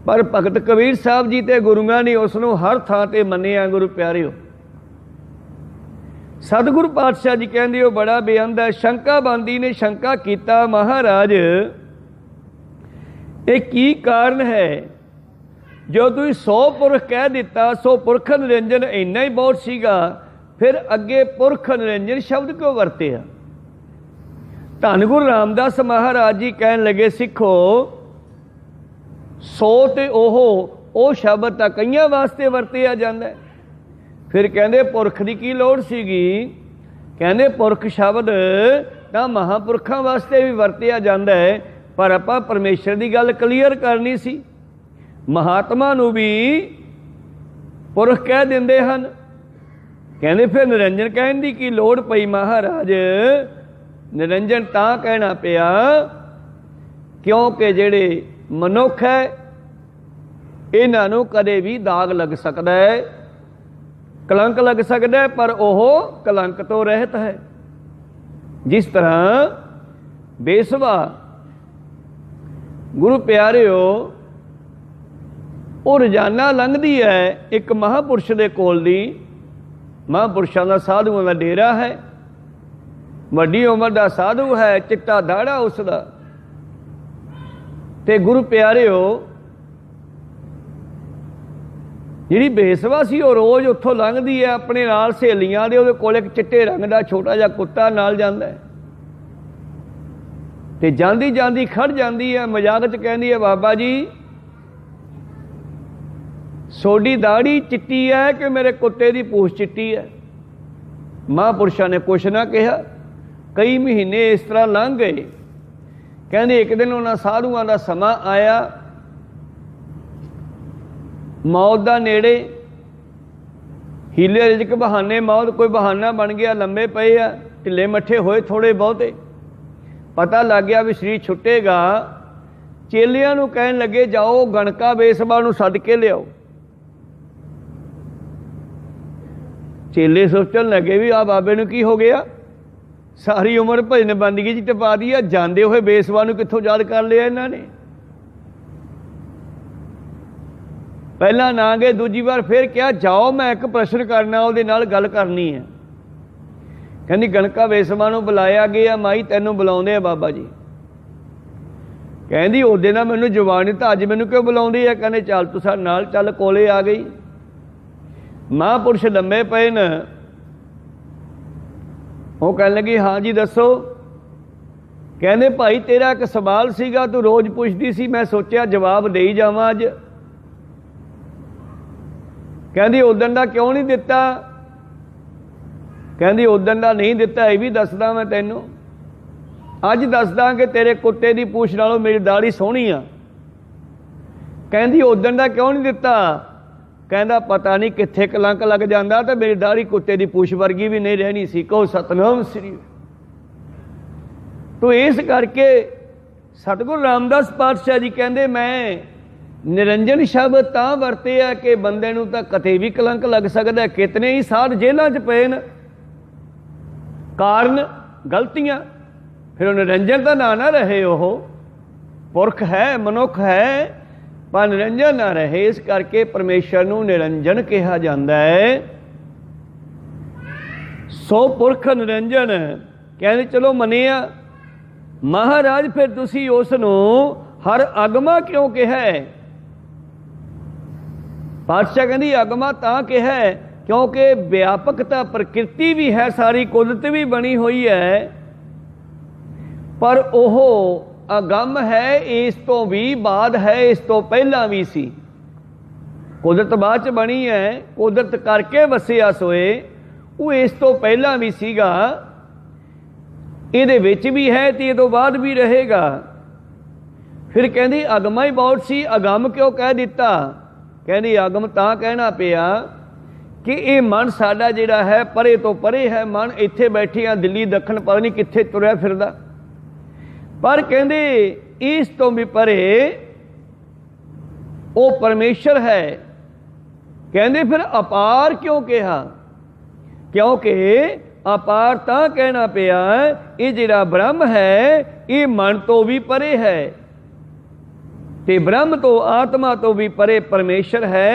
पर भगत कबीर साहब जी ते गुरुआं ने उसनूं हर थां ते मन्निया। गुरु प्यारिओ, सतगुरु पातशाह जी कहते हो बड़ा बेअंत है। शंका बांदी ने शंका किया, महाराज ये की कारण है, जो तुसीं 100 पुरख कह दिता, 100 पुरख निरंजन इन्ना ही बहुत सीगा, फिर अगे पुरख निरंजन शब्द क्यों वरतिया। धन गुरु रामदास महाराज जी कहन लगे, सिखो 100 ते ओह शब्द तां कईयां वास्ते वरतिया जांदा है, फिर कहंदे पुरख की की लोड़ सीगी। कहंदे पुरख शब्द तां महापुरखां वास्ते भी वरतिया जांदा है, पर आपां परमेश्वर की गल क्लीयर करनी सी। महात्मा नूं भी पुरख कह दिंदे हन। कहंदे फिर निरंजन कहण दी की लोड़ पई महाराज। निरंजन तां कहना पिया क्योंकि जिहड़े मनुख है इन्हां नूं कदे भी दाग लग सकदा है, कलंक लग सकदा है, पर ओह कलंक तो रहत है। जिस तरह बेसवा गुरु प्यारिओ ਉਹ ਰੋਜ਼ਾਨਾ ਲੰਘਦੀ ਹੈ ਇੱਕ ਮਹਾਂਪੁਰਸ਼ ਦੇ ਕੋਲ ਦੀ। ਮਹਾਂਪੁਰਸ਼ਾਂ ਦਾ ਸਾਧੂਆਂ ਦਾ ਡੇਰਾ ਹੈ, ਵੱਡੀ ਉਮਰ ਦਾ ਸਾਧੂ ਹੈ, ਚਿੱਟਾ ਦਾੜਾ ਉਸ ਦਾ। ਤੇ ਗੁਰੂ ਪਿਆਰਿਓ ਜਿਹੜੀ ਬੇਸਵਾ ਸੀ ਉਹ ਰੋਜ਼ ਉੱਥੋਂ ਲੰਘਦੀ ਹੈ ਆਪਣੇ ਨਾਲ ਸਹੇਲੀਆਂ ਦੇ। ਉਹਦੇ ਕੋਲ ਇੱਕ ਚਿੱਟੇ ਰੰਗ ਦਾ ਛੋਟਾ ਜਿਹਾ ਕੁੱਤਾ ਨਾਲ ਜਾਂਦਾ ਹੈ ਤੇ ਜਾਂਦੀ ਜਾਂਦੀ ਖੜ ਜਾਂਦੀ ਹੈ, ਮਜ਼ਾਕ 'ਚ ਕਹਿੰਦੀ ਹੈ ਬਾਬਾ ਜੀ सोडी दाढ़ी चिट्टी है कि मेरे कुत्ते की पूछ चिट्टी है। महापुरुषों ने कुछ ना कहा। कई महीने इस तरह लंघ गए। कहते एक दिन उन्होंने साधुओं का समा आया, मौत का नेड़े, हीले रिजक बहाने मौत कोई बहाना बन गया, लंबे पे आ, ढिले मट्ठे होए थोड़े बहुते, पता लग गया भी शरीर छुटेगा। चेलियां नूं कहन लगे जाओ गणका बेसबा नूं सद के लियाओ। चेले सोचन लगे भी आ बाबे नूं की हो गया, सारी उम्र भजन बंदगी च टपा दी है, जांदे हुए बेसवा नूं कित्थों याद कर लिया इन्हां ने। पहला ना गए, दूजी बार फिर क्या जाओ मैं एक प्रश्न करना, उहदे नाल गल करनी है। कहंदी गणका बेसवा नूं बुलाया गया, माई तैनूं बुलाउंदे आ बाबा जी। कहंदी उस दिन मैनूं जवानी तां अज मैनूं क्यों बुलाउंदी है। कहंदे चल तूं साडे नाल चल, कोले आ गई। महापुरुष लंबे पे न, वो कह लगी हाँ जी दसो। कहने भाई तेरा एक सवाल सीगा, तू रोज पुछदी सी, मैं सोचा जवाब दे ही जावां अज। कहंदी उदन दा क्यों नहीं दिता। कहंदी उदन दा नहीं दिता, ये भी दसदा मैं तैनूं। अज दसदा कि तेरे कुत्ते की पूछ नालों मेरी दाढ़ी सोहनी आ। कहंदी उदन दा क्यों नहीं दिता। कहंदा पता नहीं कित्थे कलंक लग जांदा ते मेरी दाढ़ी कुत्ते की पूछ वर्गी भी नहीं रहनी सी। कहो सतनाम श्री। तो इस करके सतगुरु रामदास पातशाह जी कहंदे मैं निरंजन शब्द तां वरते आ कि बंदे नूं तां कते भी कलंक लग सकदा है। कितने ही साध जेलां च पए न, कारण गलतियां, फिर निरंजन का ना ना रहे। ओह पुरख है, मनुख है, पर निरंजन ना रहे। इस करके परमेश्वर नूं निरंजन कहा जाता है। सो पुरख निरंजन। कहते चलो मनिया महाराज, फिर तुसी उस नूं हर अगमा क्यों कहा है। पातशाह कहंदी अगमा तां कहा है क्योंकि व्यापकता प्रकृति भी है, सारी कुदरत भी बनी हुई है, पर ओह अगम है, इस तो भी बाद है, इस तो पहला भी सी। कुदरत बाद च बनी है, कुदरत करके वसिया सोए, वो इस तो पहला भी सीगा, इहदे विच भी है ते इहदों बाद भी रहेगा। फिर कहंदी अगमा ही बहुत सी, अगम क्यों कह दिता। कहंदी अगम तां कहना पिया कि ये मन साडा जिहड़ा है परे तो परे है। मन इत्थे बैठे आ दिल्ली दखण पता नहीं कित्थे तुरिया फिरदा, पर कहंदे इस तो भी परे वो परमेश्वर है। कहंदे फिर अपार क्यों कहा। क्योंकि अपार तां कहना पिया ये जिहड़ा ब्रह्म है ये मन तो भी परे है, ते ब्रह्म तो आत्मा तो भी परे परमेश्वर है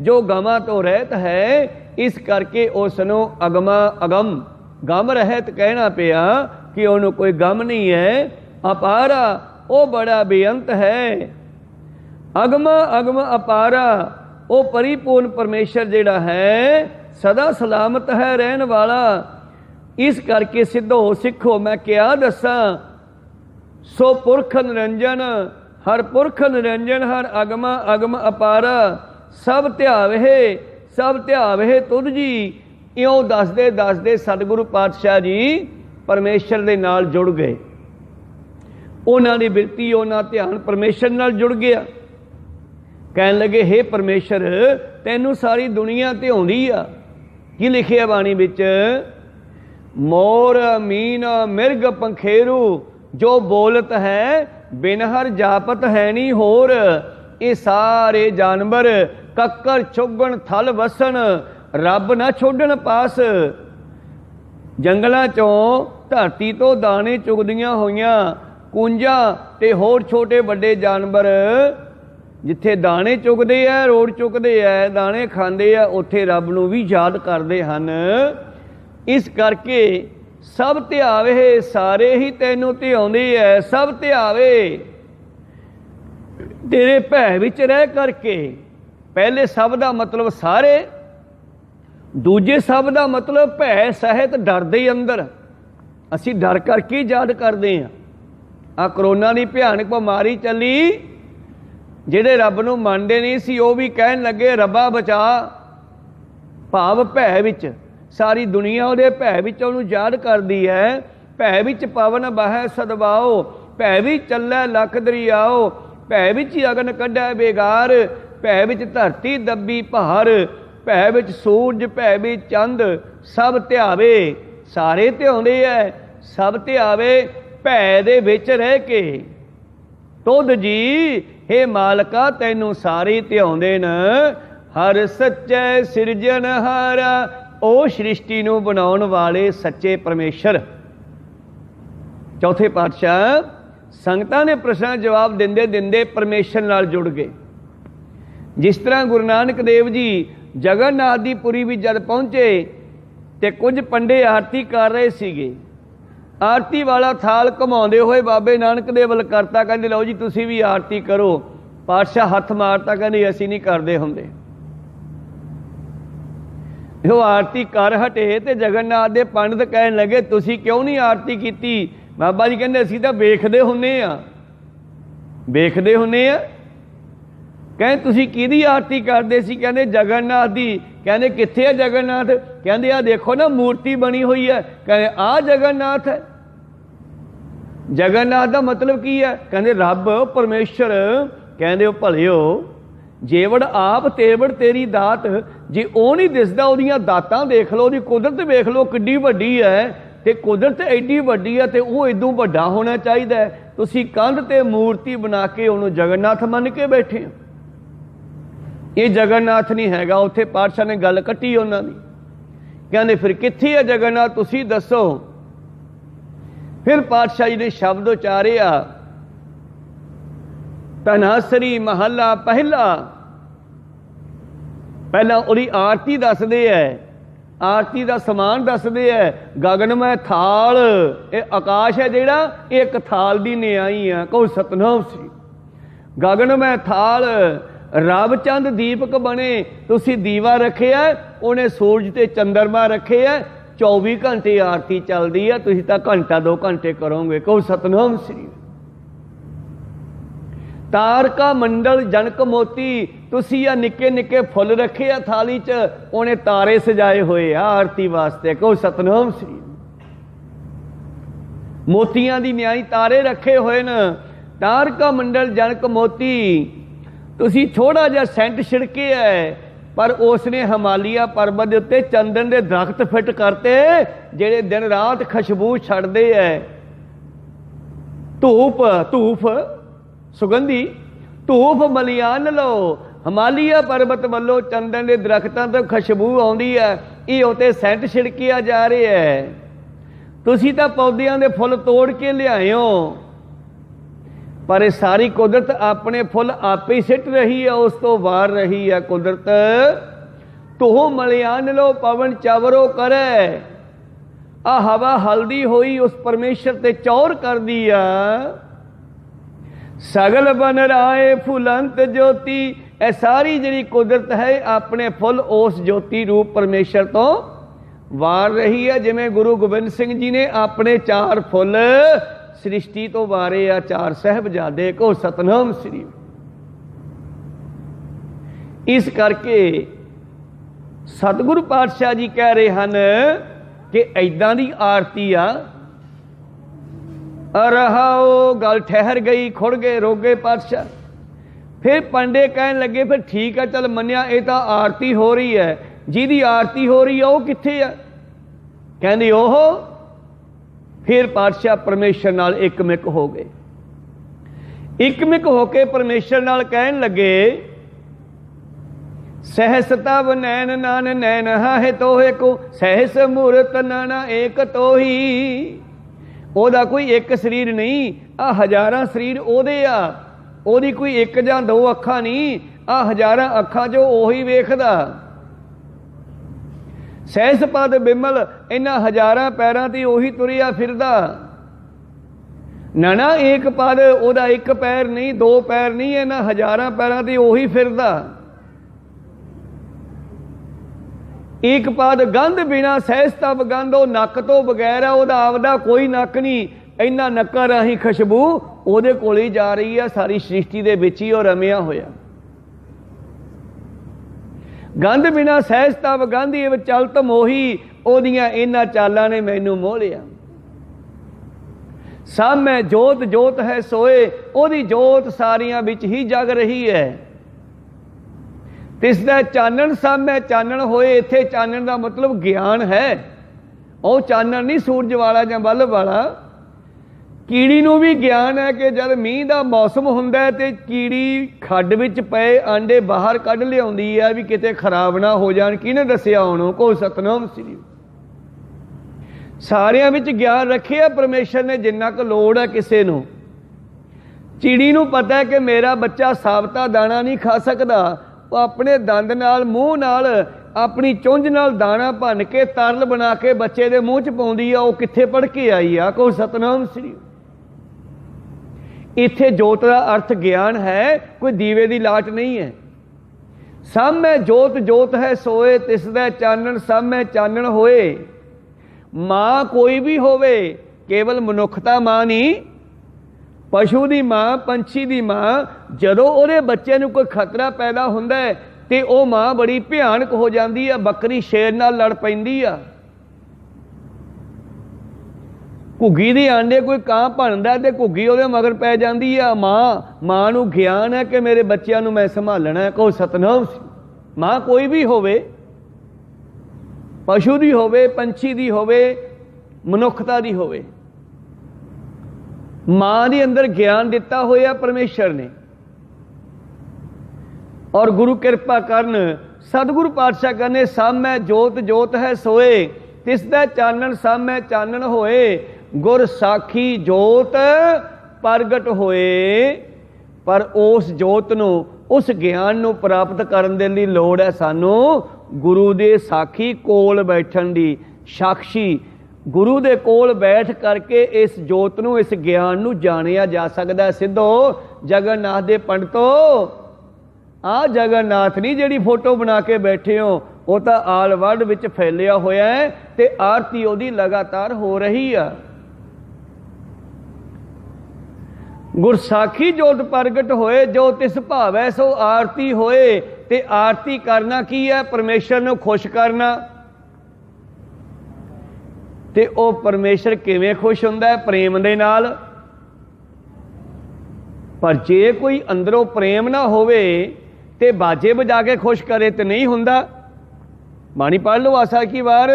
जो गमा तो रहत है। इस करके उसनों अगमा अगम गम रहत कहना पिया कि उन्होंने कोई गम नहीं है। अपारा वो बड़ा बेअंत है। अगमा अगम अपारा वो परिपूर्ण परमेश्वर जिहड़ा है सदा सलामत है रहन वाला। इस करके सिद्धो सिखो मैं क्या दसा। सो पुरख निरंजन, हर पुरख निरंजन, हर अगमा अगम अपारा, सब ध्यावे सब ध्यावे तुझ जी। इउं दसदे दसदे सतगुरु पातशाह जी परमेश्वर दे नाल जुड़ गए। उन्होंने बिरती उन्होंने ध्यान परमेश्वर नाल जुड़ गया। कहन लगे हे परमेश्वर तैनू सारी दुनिया ते आउंदी आ। की लिखिया बाणी विच, मोर मीन मिर्ग पंखेरू जो बोलत है बिन हर जापत है नी होर। ये सारे जानवर कक्कर चुगण थल वसन रब ना छोड़न पास। जंगलों चों धरती तो दाने चुगदियां होइयां कूंजां ते होर छोटे वड्डे जानवर जिथे दाने चुगदे आ, रोड चुगदे आ, दाने खांदे आ, उत्थे रब नूं भी याद करदे हन। इस करके सब ध्यावे सारे ही तैनू ध्याउंदे आ, सब ध्यावे तेरे भै विच रह करके। पहले सब दा मतलब सारे, दूजे सब दा मतलब भै सहित डर दे अंदर। असीं डर करके याद करदे आ। आ करोना की भयानक बीमारी चली, ਜਿਹੜੇ ਰੱਬ ਨੂੰ ਮੰਨਦੇ ਨਹੀਂ ਸੀ ਉਹ ਵੀ ਕਹਿਣ ਲੱਗੇ ਰੱਬਾ ਬਚਾ। ਭਾਵ ਭੈ ਵਿੱਚ ਸਾਰੀ ਦੁਨੀਆ ਉਹਦੇ ਭੈ ਵਿੱਚ ਉਹਨੂੰ ਯਾਦ ਕਰਦੀ ਹੈ। ਭੈ ਵਿੱਚ ਪਵਨ ਬਹੈ ਸਦਵਾਓ, ਭੈ ਵਿੱਚ ਚੱਲੈ ਲੱਖ ਦਰਿਆਓ, ਭੈ ਵਿੱਚ ਅਗਨ ਕੱਢੈ ਬੇਗਾਰ, ਭੈ ਵਿੱਚ ਧਰਤੀ ਦੱਬੀ ਭਾਰ, ਭੈ ਵਿੱਚ ਸੂਰਜ, ਭੈ ਵਿੱਚ ਚੰਦ, ਸਭ ਧਿਆਵੇ। ਸਾਰੇ ਧਿਆਉਂਦੇ ਐ, ਸਭ ਧਿਆਵੇ ਭੈ ਦੇ ਵਿੱਚ ਰਹਿ ਕੇ। तुध जी हे मालका तैनू सारे ध्याउंदे न। हर सच्चे सिरजनहारा ओ सृष्टि नू बनाउण वाले सच्चे परमेश्वर। चौथे पातशाह संगतां ने प्रश्नां दा जवाब दिंदे दिंदे परमेश्वर नाल जुड़ गए। जिस तरह गुरु नानक देव जी जगन्नाथ दी पुरी भी जद पहुंचे ते कुछ पंडे आरती कर रहे सीगे। आरती वाला थाल घुमाते हुए बाबे नानक दे वल करता, कहते लो जी तुसी भी आरती करो। पातशाह हथ मारता, कहते असीं नहीं करते हुंदे। जो आरती कर हटे तो जगन्नाथ दे पंडित कहन लगे तुसी क्यों नहीं आरती कीती? बाबा जी कहते असीं तां वेखदे हुंदे आ, वेखदे हुंदे आ। कहते तुसी किहदी आरती करदे सी? कहते जगन्नाथ दी। कहते कित्थे है जगन्नाथ? कहते आ देखो ना मूर्ति बनी हुई है। कहते आ जगन्नाथ है। जगन्नाथ का मतलब की है? कहते रब परमेश्वर। कहते भलिओ जेवड़ आप तेवड़ तेरी दात। जे वो नहीं दिसदा ओहदियां दातां देख लो, ओहदी कुदरत देख लो किड्डी वड्डी है। ते कुदरत एडी वड्डी है ते वो इदों वड्डा होना चाहिए। तुसीं कंध ते मूर्ति बना के उहनूं जगन्नाथ मन के बैठे हो। ये जगन्नाथ नहीं हैगा। उत्थे पातशाह ने गल कट्टी उन्हां दी। कहते फिर कित्थे है जगन्नाथ? तुसीं दसो। फिर पातशाह जी ने शब्द उचारे आ, धनासरी महला पहला। पहला उहदी आरती दसदे है, आरती का समान दसदे है। गगनमय थाल, ये आकाश है जिहड़ा एक थाल दी नियाई है। कहो सतनाम श्री। गगनमय थाल, रब चंद दीपक बने। तुसी दीवा रखे है, उन्हें सूरज ते चंद्रमा रखे है। 24 घंटे आरती चलती है, तुसी तां घंटा 2 घंटे करोगे। कहो सतनाम श्री। तारका मंडल जनक मोती, तुसी आ निक्के निक्के फुल रखे आ थाली च, उन्हें तारे सजाए हुए आ आरती वास्ते। कहो सतनाम श्री। मोतियां दी न्याई तारे रखे हुए न। तारका मंडल जनक मोती। तुसी थोड़ा जिहा सेंट छिड़के है, पर उसने हिमालय पर्वत के उत्ते चंदन के दरख्त फिट करते जेड़े दिन रात खुशबू छड़ते है। धूप धूफ सुगंधी धूप मलियान लो। हिमालय पर्वत वालों चंदन के दरख्तों तो खुशबू आउंदी है, ये उत्ते सेंट छिड़किया जा रहा है। तुसी तां पौधियां दे फुल तोड़ के लिआए हो, पर सारी कुदरत अपने फुल आप ही सिट रही है, उस तो वार रही है कुदरत। तो मलियान लो पवन चवरो करे। आ हवा हल्दी हुई उस परमेश्वर ते चौर कर दिया। सगल बन राए फुलंत ज्योति। ए सारी जी कुदरत है अपने फुल उस ज्योति रूप परमेश्वर तो वार रही है। जिमें गुरु गोबिंद सिंह जी ने अपने 4 फुल सृष्टि तो वारे आ, 4 साहिबजादे। को सतनाम श्री। इस करके सतगुरु पातशाह जी कह रहे हैं कि ऐदां दी आरती आ। रहाओ गल ठहर गई, खुड़ गए रोगे पातशाह। फिर पांडे कहन लगे फिर ठीक है चल मन्निया ये तो आरती हो रही है, जिहदी आरती हो रही है वो कित्थे आ? कहंदे ओहो। फिर पातशाह परमेश्वर नाल एकमिक हो गए। एकमिक होके परमेश्वर नाल कहन लगे सहस तब नैन नान नैन है तोहे को, सहस मूरत नाना एक तो ही। ओदा कोई एक शरीर नहीं, आ हजारां शरीर ओदे आ। ओदी कोई एक जां दो अखां नहीं, आ हजारां अखां चो ओही वेखदा। सहस पद बिमल इन्हां हजारां पैरां ते ओही तुरिया फिरदा। नाना एक पद ओदा एक पैर नहीं, दो पैर नहीं, इन्हां हजारां पैरां ते ओही फिरदा। एक पद गंध बिना सहस तब गंध, ओ नक तो बगैर है, ओदा आपदा कोई नक नहीं, इन्ना नक्कां राही खुशबू ओदे कोल ही जा रही है, सारी सृष्टि दे विच ही ओ रमिया होया। गंध बिना सहस तब गंध इव चलत मोही, ओदियां इन्हां चालां ने मैनू मोह लिया। सब मैं जोत जोत है सोए, ओदी जोत सारियां विच ही जग रही है। तिसदा चानण सब मैं चानण होए, इत्थे चानण दा मतलब ज्ञान है, ਉਹ ਚਾਨਣ नहीं सूरज वाला ਜਾਂ बल्ब वाला। कीड़ी नूं भी ज्ञान है कि जब मींह का मौसम हुंदा है ते कीड़ी खड्ड विच पए आंडे बाहर कढ लिआउंदी है भी किते खराब ना हो जाण। किहने दस्सिया उहनूं? को सतनाम श्री। सारियां विच ज्ञान रखिया परमेश्वर ने जिन्ना क लोड़ है किसे नूं। चिड़ी नूं पता है कि मेरा बच्चा साबता दाना नहीं खा सकता, वो अपने दंद नाल मूँह नाल अपनी चुंझ नाल दाना भन के तरल बना के बच्चे दे मूँह च पाउंदी आ। वो कित्थे पढ़ के आई आ? को सतनाम श्री। इत्थे जोत का अर्थ ज्ञान है, कोई दीवे की लाट नहीं है। सब में जोत जोत है सोए, तिसदा चानण सब में चानण होए। माँ कोई भी होवे, केवल मनुखता माँ नहीं, पशु की माँ, पंछी की माँ, जदों उहदे बच्चे नूं कोई खतरा पैदा हुंदा है ते वो माँ बड़ी भयानक हो जाती है। बकरी शेर नाल लड़ पैंदी आ। घुग्गी दे आंडे कोई कां भनदा ते घुग्गी उहदे मगर पै जांदी आ। माँ नूं ज्ञान है कि मेरे बच्चों नूं मैं संभालना है। को सतनाम। माँ कोई भी होवे, पशु दी होवे, पंछी दी होवे, मनुखता दी होवे, माँ दे अंदर ज्ञान दिता होया परमेश्वर ने। और गुरु कृपा करन सतगुरु पातशाह कहने सब में जोत जोत है सोए, तिसदा चानण सब में चानण होए। गुर साखी जोत प्रगट होए। पर उस जोत नूं, उस ज्ञान नूं प्राप्त करन दे लई लोड़ है सानू गुरु दे साखी कोल बैठण दी। साक्षी गुरु दे कोल बैठ करके इस जोत नूं, इस ज्ञान नूं जाणिया जा सकदा है। सिद्धो जगन्नाथ दे पंडितो, आ जगन्नाथ नहीं जिहड़ी फोटो बना के बैठे हो, वो तो आल वर्ल्ड विच फैलिया होया है ते आरती ओदी लगातार हो रही है। गुरसाखी जोत प्रगट होए, जो तिस भावै सो आरती होए। ते आरती करना की है? परमेश्वर नूं खुश करना। ते ओ परमेश्वर किवें खुश हुंदा है? प्रेम दे नाल। पर जे कोई अंदरों प्रेम ना होवे ते बाजे बजा के खुश करे तो नहीं हुंदा। बाणी पढ़ लो आसा की वार,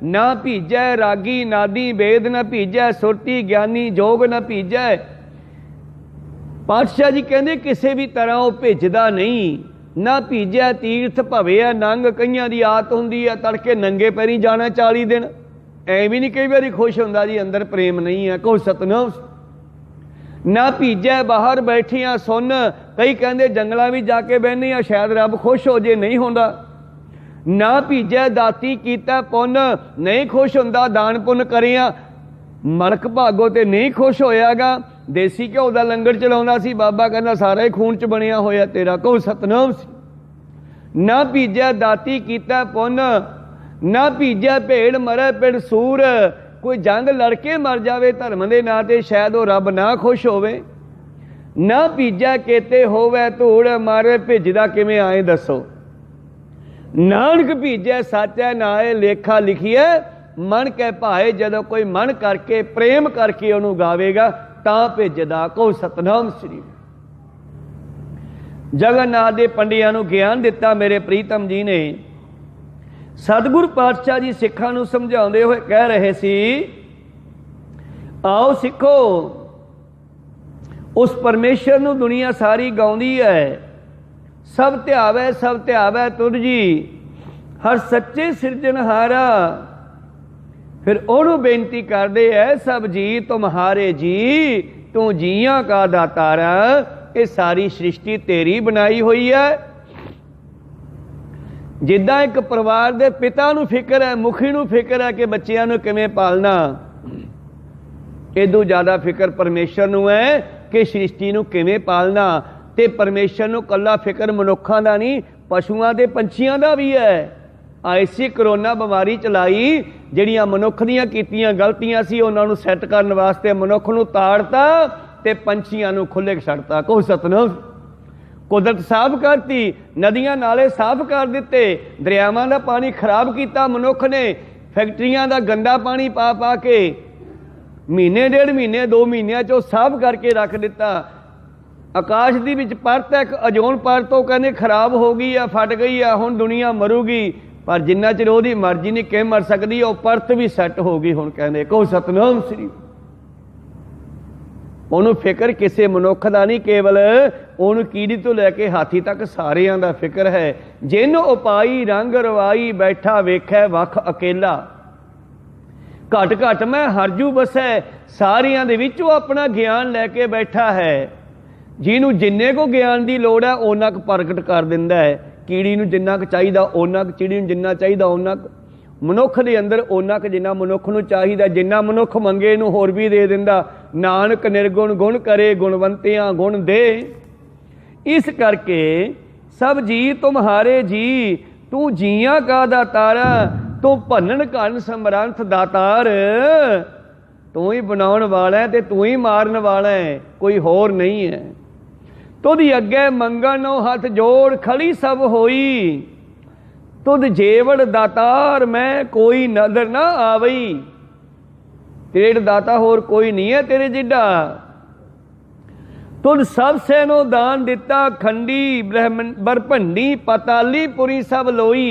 ना भीजै रागी नादी वेद न भीजै, सुरती ज्ञानी जोग न भीजै। पातशाह जी कहते किसी भी तरह वो भेजदा नहीं। ना भीजै तीर्थ भवे नंग, कईयां दी आदत हुंदी है तड़के नंगे पैरी जाना 40 दिन। ऐ भी नहीं कई बार खुश हुंदा जी, अंदर प्रेम नहीं है। को सतनाम। ना भीजै बाहर बैठियां सुन, कई कहते जंगलों में जाके बहने आ शायद रब खुश हो जे, नहीं होंदा। ना भीजै दाती कीता पुन, नहीं खुश हुंदा दान पुन करिया मलक भागो ते नहीं खुश होयागा। देसी घ्यो का लंगर चलाउंदा सी बाबा, कहना सारा ही खून च बनिया होया तेरा। को सतनाम। ना भीजै दाती कीता पुन, ना भीजै भेड़ मरै पिंड सूर। कोई जंग लड़के मर जाए धर्म के नां ते शायद वो रब ना खुश होवे। ना भीजै केते होवे धूड़, मारे भिजदा किवें आए दसो। नानक भीजै सच है नाए लेखा लिखिए, मन कै भाए। जदों कोई मन करके प्रेम करके उन्होंने गावेगा तां भिजदा। को सतनाम श्री। जगन्नाथ दे पंडियां नूं ज्ञान दिता मेरे प्रीतम जी ने। सतगुरु पातशाह जी सिखां नूं समझाउंदे होए कह रहे सी, आओ सिखो, उस परमेश्वर नूं दुनिया सारी गाउंदी है, सब ध्यावै तुर जी, हर सच्चे सिरजनहारा। फिर ओनू बेनती करदे है, सब जी तुम्हारे जी, तू जियां का दातारा, ये सारी सृष्टि तेरी बनाई हुई है। जिद्दां एक परिवार दे पिता नूं फिक्र है, मुखी नूं फिक्र है कि बच्चियां नूं किवें पालना, इदों ज़्यादा फिक्र परमेश्वर नूं है कि सृष्टि नूं किवें पालना। ते परमेश्वर नूं कल्ला फिक्र मनुखां दा नहीं, पशुआं ते पंछियां दा भी है। ऐसी करोना बीमारी चलाई, जिहड़ियां मनुख दीयां कीतीआं गलतियां सी उन्हां नूं सैट करन वास्ते मनुख नूं ताड़ता ते पंछियां नूं खुले छड्डता। को सतनाम, कुदरत साफ करती, नदियां नाले साफ कर दिते, दरियावां दा पानी खराब किया मनुख ने, फैक्ट्रियां दा गंदा पानी पा पा के महीने डेढ़ महीने 2 महीनों चो साफ करके रख दिता। आकाश दी विच परत एक अजोन परत तो कहने खराब हो गई है, फट गई है, हुण दुनिया मरूगी, पर जिन्ना चिर ओहदी मर्जी नहीं कि मर सकती, वह परत भी सैट हो गई। हुण कहने को सतनाम श्री, उन्होंने फिक्र किसी मनुख का नहीं, केवल उन्होंने कीड़ी तो लैके हाथी तक सारियां दा फिक्र है। जिन उपाई रंग रवाई, बैठा वेखै वख अकेला, घट घट मैं हरजू बसै, सारियां दे विचों अपना ज्ञान लैके बैठा है। जिन्हों जिन्ने को ज्ञान की लोड़ है उन्ना क प्रगट कर दिंदा है। कीड़ी नूं जिन्ना क चाहिदा उन्ना क, चिड़ी नूं जिन्ना चाहिदा उन्ना क, मनुख दे अंदर उन्ना क जिन्ना मनुख नूं चाहिदा। जिन्ना मनुख मंगे नूं होर भी दे दिंदा। नानक निर्गुण गुण करे, गुणवंतियां गुण दे। इस करके सब जी तुम्हारे जी, तू जियां का दातारा, तू भनन घन समरंथ दातार, तू ही बनाउण वाला है ते तू ही मारन वाला है, कोई होर नहीं है। तुद अगे मंगन हथ जोड़ खड़ी सब होई, तुद जेवड़ दातार मैं कोई नजर ना आवई। तेरे दाता होर कोई नहीं है तेरे जिड्डा। तुद सब सैनो दान दिता, खंडी बरभंडी पताली पुरी सब लोई।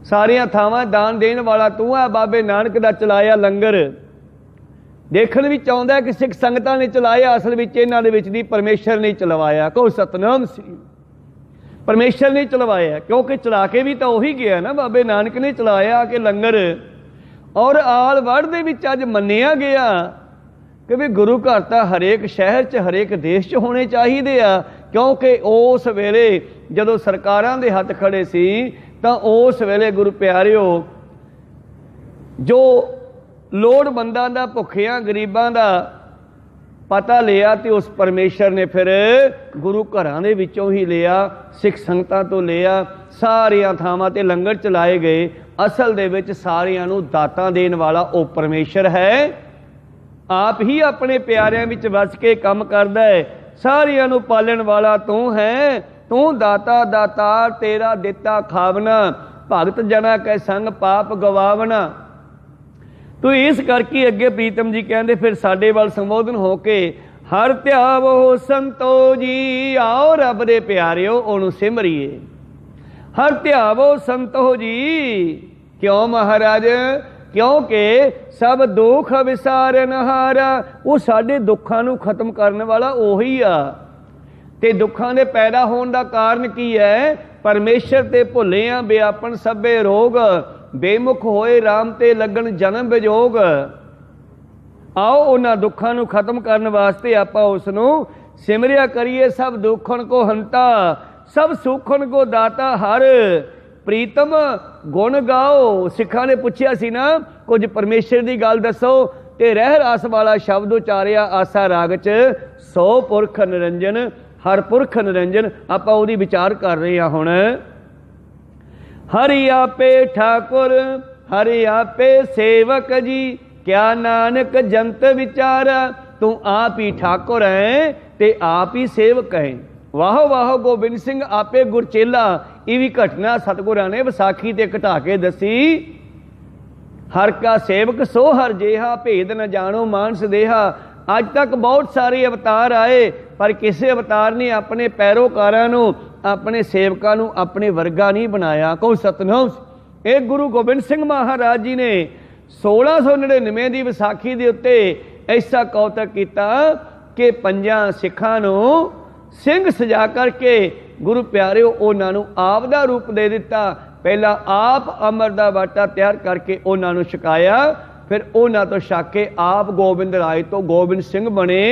सारियां थावां दान देने वाला तू है। बाबे नानक दा चलाया लंगर देखण विच आउंदा कि सिख संगतां ने चलाया, असल विच इन्हां दे विच दी परमेश्वर ने चलवाया। को सतनाम श्री, परमेश्वर ने चलवाया, क्योंकि चला के भी तो उही गया ना, बाबे नानक ने चलाया कि लंगर। और आल वड़ दे विच अज मन्निया गया कि भी गुरु घर तो हरेक शहर च हरेक देश च होने चाहिए आ, क्योंकि उस वेले जदों सरकारां दे हथ खड़े सी तां उस वेले गुरु प्यारिओ जो लोड़वंदां दा, भुखियां गरीबां दा पता लिया तो उस परमेश्वर ने फिर गुरु घरां दे विचों ही लिया, सिख संगतां तो लिया। सारियां थावां ते लंगर चलाए गए। असल दे विच सारियां नूं दातां देण वाला ओ परमेश्वर है। आप ही अपने प्यारिਆਂ ਵਿੱਚ ਵਸ के काम करदा है। सारियां नूं पालण वाला तू है, तू दाता दातार तेरा दिता खावना, भगत जना कै संग पाप गवावना। तो इस करके अगे प्रीतम जी कहते फिर साडे वाल संबोधन हो के, हर ध्यावो संतो जी, आओ रब दे प्यारिओ ओनू सिमरिए। हर ध्यावो संतो जी, क्यों महाराज? क्योंकि सब दुख विसारनहारा, वो साडे दुखां नूं खत्म करने वाला ओही आ। ते दुखां दे पैदा होने का कारण की है? परमेश्वर ते भुले आ बेआपन सभे रोग, बेमुख होए राम ते लगन जन्म विजोग। आओ उन्हां दुखां नूं खत्म करने वास्ते आपां उस नूं सिमरिया करिए। सब दुखन को हंता, सब सुखन को दाता हर। प्रीतम गुण गाओ। सिखां ने पुछया सी ना कुछ परमेश्वर की गल दसो, ते रह रस वाला शब्द उचारिया आसा राग च, सौ पुरख निरंजन हर पुरख निरंजन। आपां उहदी विचार कर रहे हां हुण। हरि आपे ठाकुर हरि आपे सेवक जी, क्या नानक जंत विचारा। तू आप ही ठाकुर है ते आप ही सेवक है। वाह वाह गोबिंद सिंह आपे गुरचेला। ये भी घटना सतगुरां ने विसाखी ते घटा के दसी। हर का सेवक सो हर जेहा, भेद न जानो मानस देहा। अज तक बहुत सारे अवतार आए, पर किसी अवतार ने अपने पैरोकारां नूं, अपने सेवकां नूं अपने वर्गा नहीं बनाया। कहो सतनाम। एक गुरु गोबिंद सिंह महाराज जी ने 1699 की विसाखी के उत्ते ऐसा कौतक किया कि 5 सिखां नूं सिंह सजा करके गुरु प्यारिओ उन्होंने आप दा रूप दे दिता। पहला आप अमर दा वाटा तैयार करके उन्होंने छकाया, फिर उन्होंने तो छक के आप गोबिंद राय तो गोबिंद सिंह बने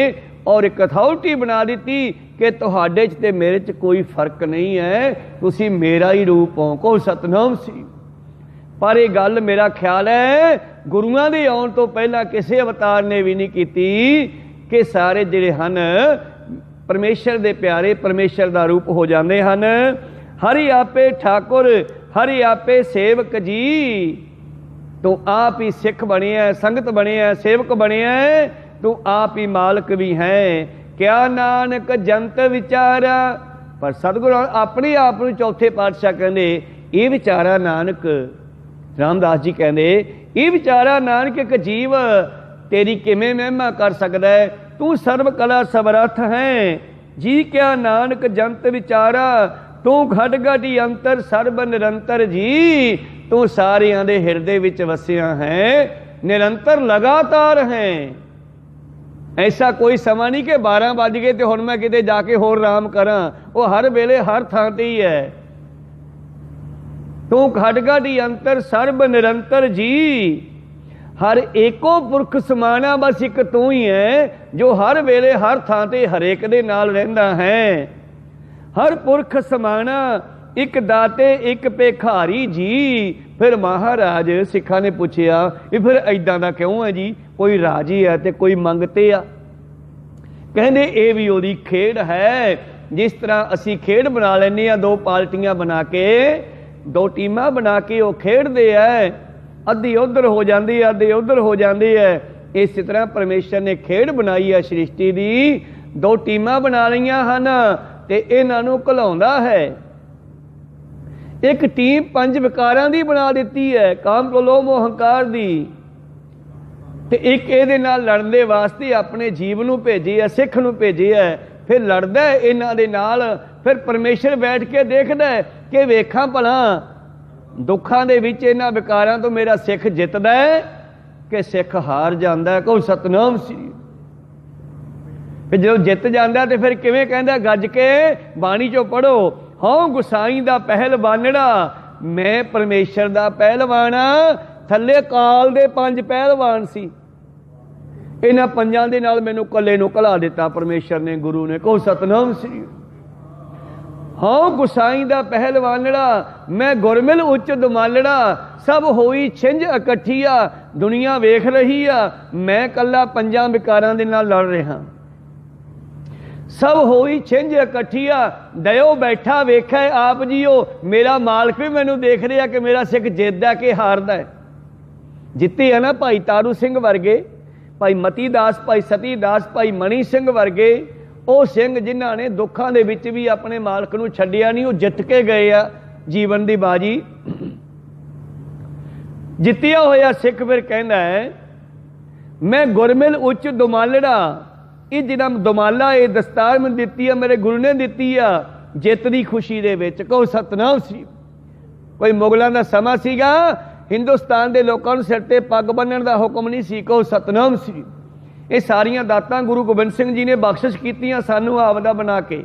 और एक अथॉरिटी बना दी कि तुहाडे च ते मेरे च कोई फर्क नहीं है, तुसी मेरा ही रूप हो। को सतनाम सी। पर यह गल मेरा ख्याल है गुरुआं दे आउण तो पहला किसी अवतार ने भी नहीं की कि सारे जिहड़े हन परमेश्वर दे प्यारे परमेश्वर दा रूप हो जाते हैं। हरि आपे ठाकुर हरि आपे सेवक जी, तू आप ही सिख बने है, संगत बने है, सेवक बने है, तू आप ही मालक भी है। क्या नानक जंत विचारा। पर सतगुरु अपने आप को चौथे पातशाह कहते ये विचारा नानक, रामदास जी कहते ये विचारा नानक एक जीव तेरी किमें महिमा कर सकता है, तू सर्व कला समर्थ है। जी क्या नानक जंत विचारा, तू घट घट अंतर सर्व निरंतर जी, तू सारियां दे हिरदे विच वसिया है, निरंतर लगातार है। ऐसा कोई समा नहीं कि 12 बज गए तो हुण मैं किते जाके होर राम करा, वो हर वेले हर थां ते ही है। तू घट घट अंतर सर्व निरंतर जी, हर एको पुरख समाना, बस एक तू ही है जो हर वेले हर थां ते हरेक दे नाल रहिंदा है। हर पुरख समाना एक दाते एक पेखारी जी। फिर महाराज सिखा ने पूछया भी फिर इदां दा क्यों है जी, कोई राजी है तो कोई मंगते आ। कहंदे ये भी ओदी खेड है, जिस तरह असी खेड बना लैने आ, 2 पार्टियां बना के 2 टीमां बना के वो खेडदे है, अद्धी उधर हो जाती है अद्धी उधर हो जाती है। इस तरह परमेश्वर ने खेड बनाई है सृष्टि की, 2 टीमां बना लिया हैं ते इन्हां नूं घलाउंदा है। एक टीम 5 विकारां दी बना दी है, काम क्रोध मोह अहंकार दी, ते एक इहदे नाल लड़न दे वास्ते अपने जीव नूं भेजे है, सिख नूं भेजे है। फिर लड़दा है इन्हां दे नाल, फिर परमेश्वर बैठ के देखदा है कि वेखां भला दुखां दे विच इन्हां विकारां तो मेरा सिख जितदा है कि सिख हार जांदा है। कोई सतनाम सी। फिर जो जित जाता तो फिर किवें कहंदा गज के बाणी चो पढ़ो, हाँ गुसाई दा पहलवानड़ा मैं परमेश्वर दा पहलवान आ। थल्ले काल दे 5 पहलवान सी, इन्हां 5 दे नाल मैनूं कल्ले नूं घला दिता परमेश्वर ने, गुरु ने। को सतनाम श्री। हाँ गुसाई दा पहलवानड़ा मैं गुरमिल उच्च दुमालड़ा, सब होई छिंज इकट्ठिया दुनिया वेख रही आ, मैं कल्ला 5 विकारां दे नाल लड़ रहा। सब होई छिंज इकट्ठिया दयो बैठा वेखा आप जीओ, मेरा मालक भी मैनू देख रहा कि मेरा सिख जितदा कि हारदा है। जिते है ना भाई तारू सिंह वर्गे, भाई मती दास, भाई सती दास, भाई मणी सिंह वर्गे, वो सिंह जिन्हां ने दुखां दे विच भी अपने मालक नूं छड्डिया नहीं, वो जित के गए आ जीवन दी बाजी। जितिया होया सिख फिर कहंदा है मैं गुरमिल उच्च दुमालड़ा, ये जिहड़ा दुमाला ये दस्तार मैं दिती है, मेरे गुरु ने दिती आ जित दी खुशी दे विच। कहो सतनाम सी। कोई मुगलों का समा सीगा, हिंदुस्तान के लोगों सिर ते पग बन्नण दा हुक्म नहीं सी। कहो सतनाम सी। ये सारियां दातां गुरु गोबिंद सिंह जी ने बख्शिश कीतियां सानू आपदा बना के।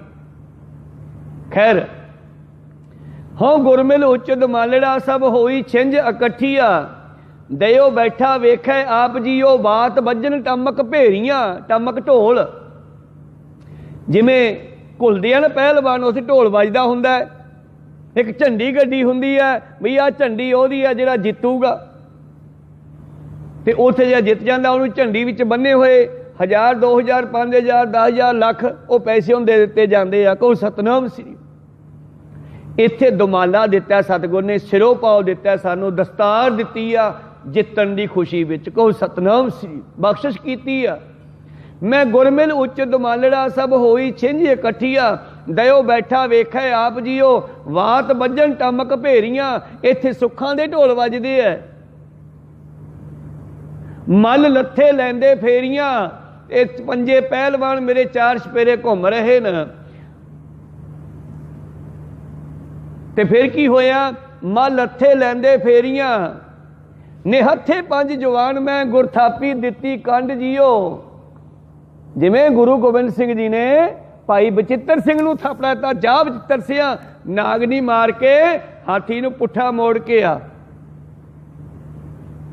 खैर हाँ गुरमिल उच्च दुमालड़ा, सब होई छिंज इकट्ठिया दयो बैठा वेखै आप जीओ, बात बजन टमक भेरियां, टमक ढोल। जिमें घुलदे हैं ना पहलवान, उस ढोल वजदा हुंदा है, एक झंडी गड्डी हुंदी है भी आ झंडी ओहदी है जिहड़ा जितूगा, ते उत्थे जे जित जांदा उहनूं झंडी विच बन्ने होए 1000 2000 5000 10000 लाख वो पैसे उहनूं दे दित्ते जांदे आ। कहो सतनाम श्री। इत्थे दुमाला दिता सतगुर ने, सिरों पाओ दिता सानू, दस्तार दिती आ जितन की खुशी विच। कहो सतनाम श्री। बख्शिश कीती आ मैं गुरमिल उच्च दुमालड़ा, सब होई छिंज इकट्ठिया दयो बैठा वेखै आप जीओ, वात बजन टमक भेरियां। इत्थे सुखां दे ढोल वजदे है, मल लथे लैंदे फेरियां, ये पंजे पहलवान मेरे चार छपेरे घूम रहे न। ते फिर की होया, मल हथे लैंदे फेरियां, निहत्थे पंज जवान मैं गुरथापी दिती कंड जियो। जिवें गुरु गोबिंद सिंह जी ने भाई बचित्र सिंह नूं थापड़ा दिता, जा बचित्र सिंह, नागनी मार के हाथी नूं पुट्ठा मोड़ के आ।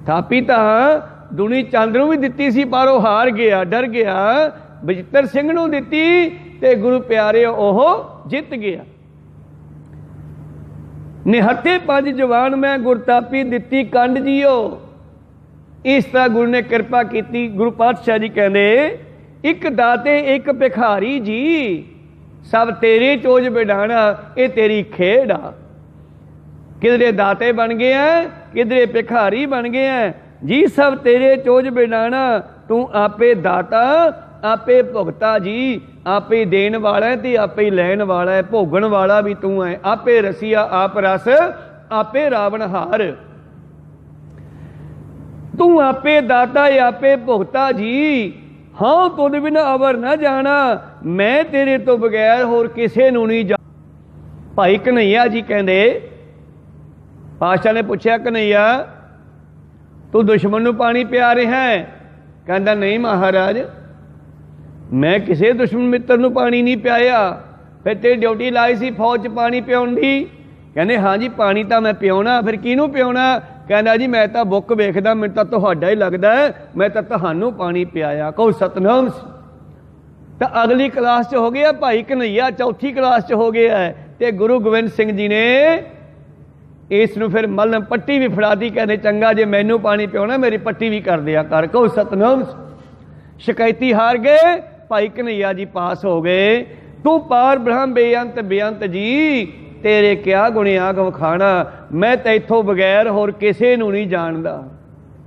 थापी तां दुनी चंद नूं भी दित्ती सी पर वो हार गया, डर गया। बचित्र सिंह नूं दित्ती ते गुरु प्यारे ओह जित गया। निहत्थे पंज जवान मैं गुरतापी दित्ती कंड जियो। इस तरह गुरु ने कृपा की। गुरु पातशाह जी कहते, एक दाते एक भिखारी जी, सब तेरे चोज बिडाना, ये तेरी खेड आ। किधरे दाते बन गए हैं, किधरे भिखारी बन गए हैं जी, सब तेरे चोज बिडाना। तू आपे दाता, आपे भुगता जी, आपे देन वाला है ते आपे ही लैन वाला है, भोगण वाला भी तू है। आपे रसिया आप रस, आपे रावण हार। तू आपे दाता आपे भुगता जी, हाँ तुद बिना अवर ना जाना, मैं तेरे तो बगैर होर किसे नूं नहीं जा। भाई कन्हैया जी कहते, पातशाह ने पूछा, कन्हैया तू दुश्मन नूं पानी पिया रहा है? कहता नहीं महाराज, मैं किसी दुश्मन मित्र नूं पानी नहीं पियाया। फिर तेरी ड्यूटी लाई सी फौज च पानी पियाउण दी? कहने हाँ जी पानी तो मैं पियाउणा। फिर किहनूं पियाउणा? कहना जी मैं तो बुक वेखदा, मैनूं तां तुहाडा ही लगदा है, मैं तो तुहानूं पानी पियाया। कहो सतनाम। तो अगली क्लास च हो गया भाई कन्हैया, चौथी क्लास च हो गया है। तो गुरु गोबिंद सिंह जी ने इस नूं फिर मलम पट्टी भी फड़ा दी। कहने चंगा जे मैनूं पानी पियाउणा, मेरी पट्टी भी कर दिया कर। कहो सतनाम। शिकायती हार गए, भाई कन्हैया जी पास हो गए। तू पार ब्रह्म बेअंत बेअंत जी, तेरे क्या गुणे आग वखाना, मैं तैथों बगैर होर किसे नूं नहीं जानदा।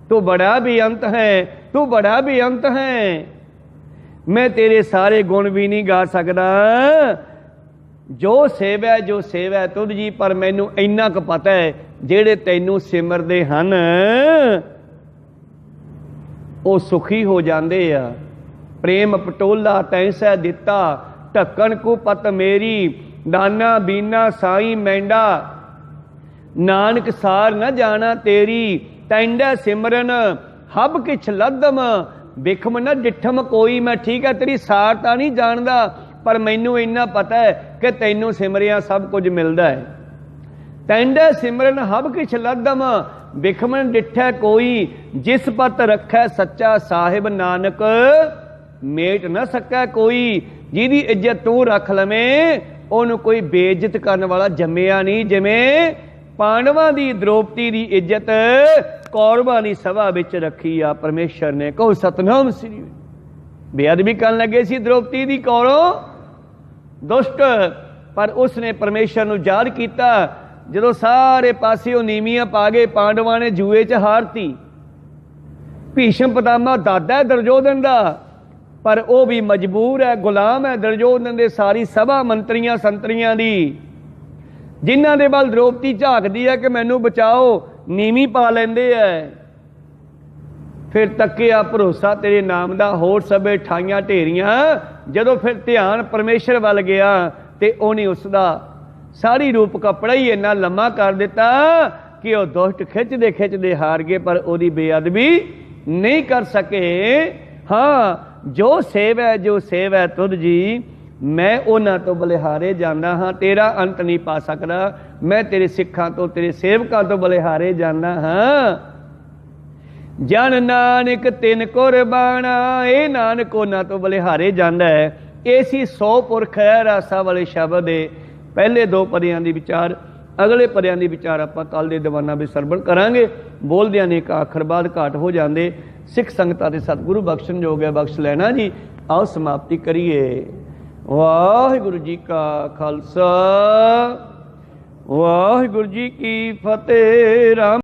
तू बड़ा बेअंत है, तू बड़ा बेअंत है, मैं तेरे सारे गुण भी नहीं गा सकदा। जो सेवा तुझ जी, पर मैनू इन्ना क पता है जेड़े तैनू सिमरदे हन वो सुखी हो जाते आ। प्रेम पटोला तैसै दिता, ढक्कन को पत मेरी, दाना बीना साई मैंडा, नानक सार न जाना तेरी, तैंडा सिमरन हब किछ लदम, बिखम न डिठम कोई। मैं ठीक है तेरी सार तो नहीं जानदा, पर मैनू इन्ना पता है कि तैनू सिमरिया सब कुछ मिलता है। तैंडा सिमरन हब किछ लदम, बिखमन डिठै कोई, जिस पत रखै सच्चा साहिब, नानक मेट न सकै कोई। जिहदी इज्जत तू रख लवें ओनू कोई बेइज्जत करने वाला जम्मिया नहीं। जिवें पांडवां दी द्रौपदी दी इज्जत कौरवां दी सभा विच रखी आ परमेश्वर ने। कहो सतनाम श्री। बेअदबी करन लगे सी द्रौपदी दी कौरव दुष्ट, पर उसने परमेश्वर नूं याद कीता। जदों सारे पासे वो नीवियां पा गए, पांडवां ने जुए च हारती। भीष्म पितामह दादा है दुर्योधन दा, पर वह भी मजबूर है, गुलाम है दुर्योधन दे सारी सभा मंत्रियां संतरियां दी, जिन्हां दे वल द्रौपदी झाकदी है कि मैनू बचाओ, नीवी पा लेंदे है। फिर तकिया भरोसा तेरे नाम दा, होर सबे ठाइयां ढेरियां। जदों फिर ध्यान परमेश्वर वल गया ते उन्हें उसका साड़ी रूप कपड़ा ही इन्ना लम्मा कर दिता कि वह दुष्ट खिंचते खिंचते हार गए, पर उसकी बेअदबी नहीं कर सके। हाँ जो सेव है तुझ जी, मैं उन्हां तो बलिहारे जाना हाँ, तेरा अंत नहीं पा सकता। मैं तेरे सिखां तो तेरे सेवकां तो बलिहारे जाना हाँ। जन नानक तिन कुरबाना, ये नानक उन्हां तो बलिहारे जांदा है। ऐसी 100 पुरख है रासा वाले शब्द दे पहले 2 पदियां दी विचार, अगले पदियां दी विचार आपां कल दे दीवाना भी सरवण करांगे। बोलदियां ने एक आखर बाद घाट हो जांदे। सिख संगतां दे सतगुरु बख्शण योग है, बख्श लेना जी। आओ समाप्ति करिए। वाहिगुरु जी का खालसा, वाहिगुरु जी की फतेह। राम